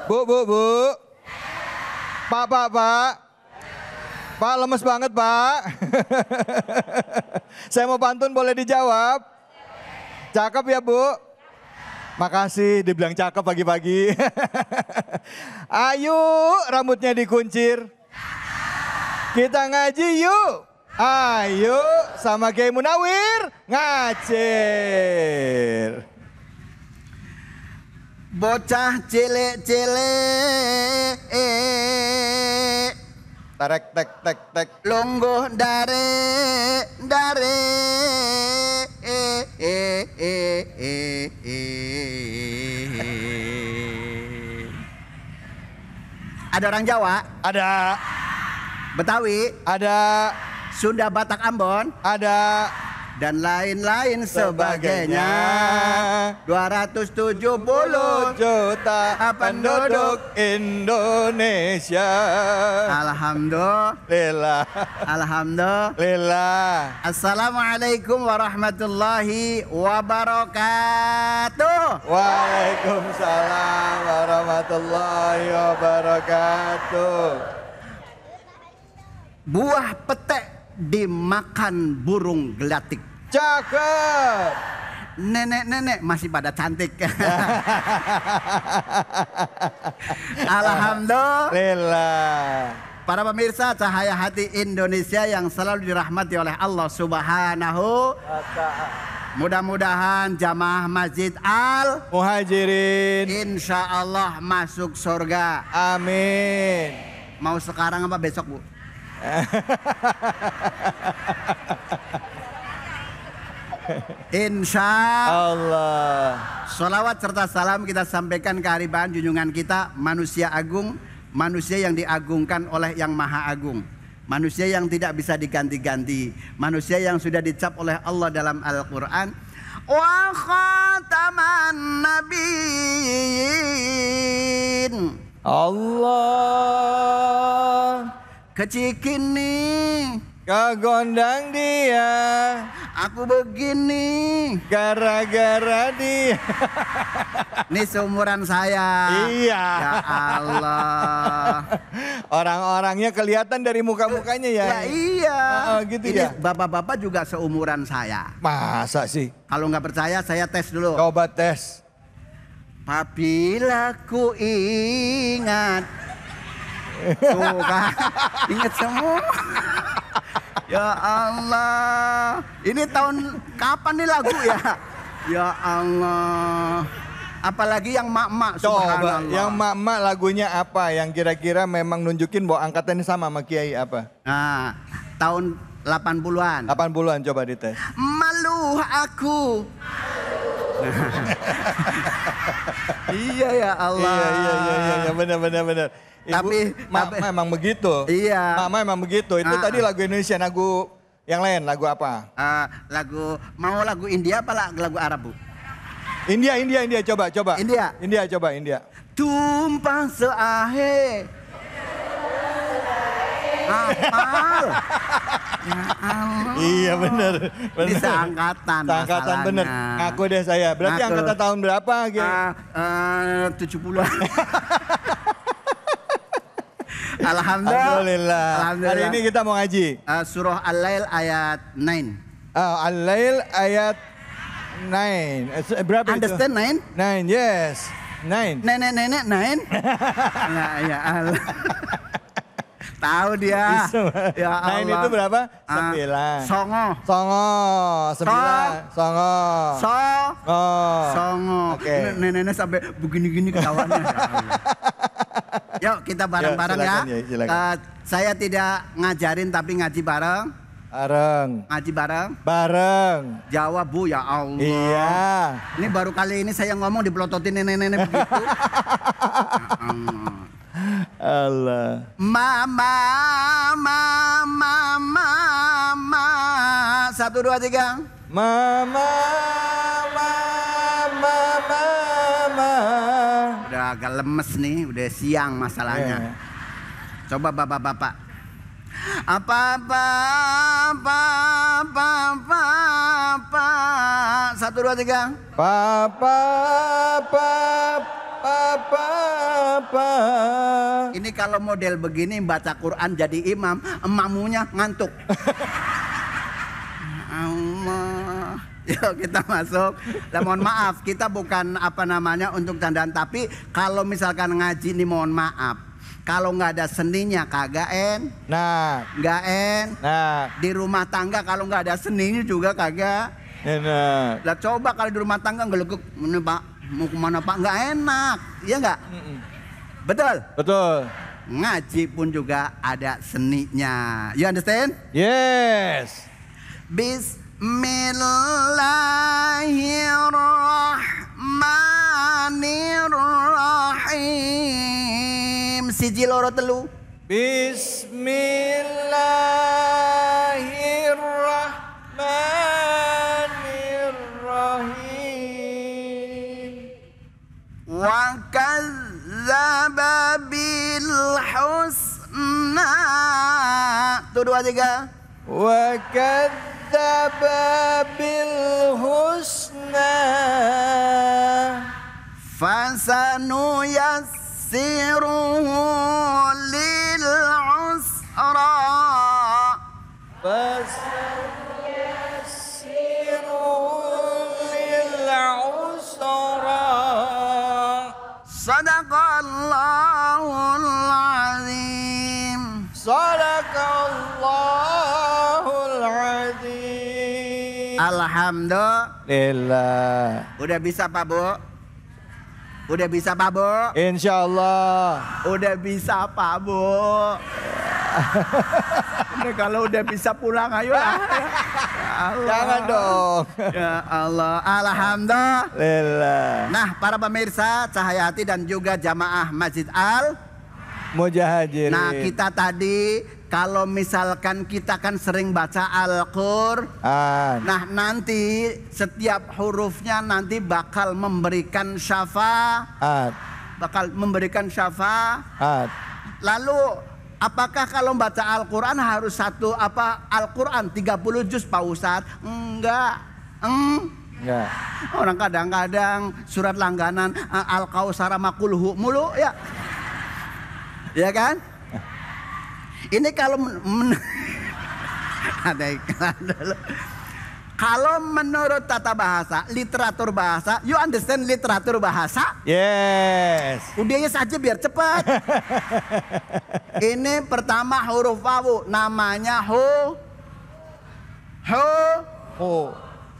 Bu. Pak. Pak lemes banget Pak. Saya mau pantun boleh dijawab? Cakep ya Bu? Makasih dibilang cakep pagi-pagi. Ayo rambutnya dikuncir. Kita ngaji yuk. Ayo sama Kiai Munawir ngacir. Bocah cilik-cilik Tarek tek lungguh dari Ada orang Jawa? Ada. Betawi? Ada. Sunda, Batak, Ambon? Ada. Dan lain-lain sebagainya. 270 juta penduduk Indonesia. Alhamdulillah. Alhamdulillah. Assalamualaikum warahmatullahi wabarakatuh. Waalaikumsalam warahmatullahi wabarakatuh. Buah petek dimakan burung gelatik. Cakep. Nenek-nenek masih pada cantik. Alhamdulillah. Para pemirsa Cahaya Hati Indonesia yang selalu dirahmati oleh Allah Subhanahu. Mudah-mudahan jamaah Masjid Al Muhajirin insya Allah masuk surga. Amin. Mau sekarang apa besok Bu? Insya Allah. Salawat serta salam kita sampaikan kehadiran junjungan kita, manusia agung, manusia yang diagungkan oleh Yang Maha Agung, manusia yang tidak bisa diganti-ganti, manusia yang sudah dicap oleh Allah dalam Al-Quran. Wa khataman nabiyyin. Allah. Kecikini kegondang dia. Aku begini gara-gara dia. Ini seumuran saya. Iya. Ya Allah. Orang-orangnya kelihatan dari muka-mukanya ya. Ya iya. Gitu ini ya. bapak-bapak juga seumuran saya. Masa sih? Kalau nggak percaya saya tes dulu. Coba tes. Apabila ku ingat. Tuh kan. Ingat semua. Ya Allah. Ini tahun kapan nih lagu ya? Ya Allah. Apalagi yang mak-mak, Coba subhanallah. yang mak-mak lagunya apa? Yang kira-kira memang nunjukin bahwa angkatannya sama sama Kiai apa? Nah, tahun 80-an. 80-an coba dites. Malu aku. Iya ya Allah. Iya benar. Tapi memang begitu. Iya. Mama memang begitu. Itu tadi lagu Indonesia, lagu yang lain, lagu apa? Mau lagu India apa lagu Arab Bu? India coba. India. India coba India. Tumpah seahe. Hafal. Ya Allah. Iya benar. Ini seangkatan. Seangkatan bener. Ngaku deh saya. Berarti Ngaku. angkatan tahun berapa? 70-an. Alhamdulillah. Hari ini kita mau ngaji. Surah Al-Lail ayat 9. Al-Lail ayat 9. Berapa Understand itu? 9, yes. 9. Nenek-nenek 9. Ya Allah. Tahu dia. Ya Allah. 9 itu berapa? 9. Songo. 9. Songo. Songo. Oke. Nenek-nenek sampai begini-gini ketawanya. Yuk kita bareng-bareng ya. Silakan. Saya tidak ngajarin tapi ngaji bareng. Ngaji bareng. Jawab Bu, ya Allah. Iya. Ini baru kali ini saya ngomong dipelototin nenek-nenek begitu. Allah. Mama. 1, 2, 3. Mama. Udah agak lemes nih, udah siang masalahnya. Coba bapak-bapak. Apa 1, 2, 3. Papa. Ini kalau model begini baca Quran jadi imam, emamunya ngantuk. Allah. Yuk kita masuk. Dan mohon maaf, kita bukan untuk candaan, tapi kalau misalkan ngaji ini mohon maaf. Kalau nggak ada seninya kagak nggak di rumah tangga kalau nggak ada seninya juga kagak enak. Lah coba kalau di rumah tangga ngelukuk, ini Pak mau kemana Pak, nggak enak, iya nggak? Betul. Ngaji pun juga ada seninya. You understand? Yes. Bismillahirrahmanirrahim. Siji loro telu. Bismillahirrahmanirrahim. Wa kadzdzaba bil husna. 1, 2, 3. Wa kadzdzaba bil husna. Fasanuyassiruhu lil usra. Sadaqallahul azim. Sadaqallahul azim. Alhamdulillah. Udah bisa Pak Bu? Udah bisa Pak Bu? Insyaallah. Udah bisa Pak Bu. Udah, kalau udah bisa pulang ayo lah. Jangan dong. Ya Allah, alhamdulillah. Nah, para pemirsa Cahaya Hati dan juga jamaah Masjid Al Mujahirin. Nah, kita tadi kalau misalkan kita kan sering baca Al-Qur'an. Nah, nanti setiap hurufnya nanti bakal memberikan syafaat. Lalu apakah kalau baca Al-Qur'an harus satu Al-Qur'an 30 juz Pak Ustadz? Enggak. Orang kadang-kadang surat langganan Al-Kautsar sama Kulhu mulu ya. Ya kan? Ini kalau ada iklan dulu. Kalau menurut tata bahasa, literatur bahasa, you understand literatur bahasa? Yes. Udah saja biar cepat. Ini pertama huruf wawu, namanya ho.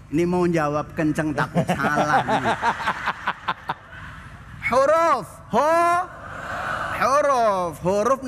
Ini mau jawab kenceng takut salah. Huruf, huruf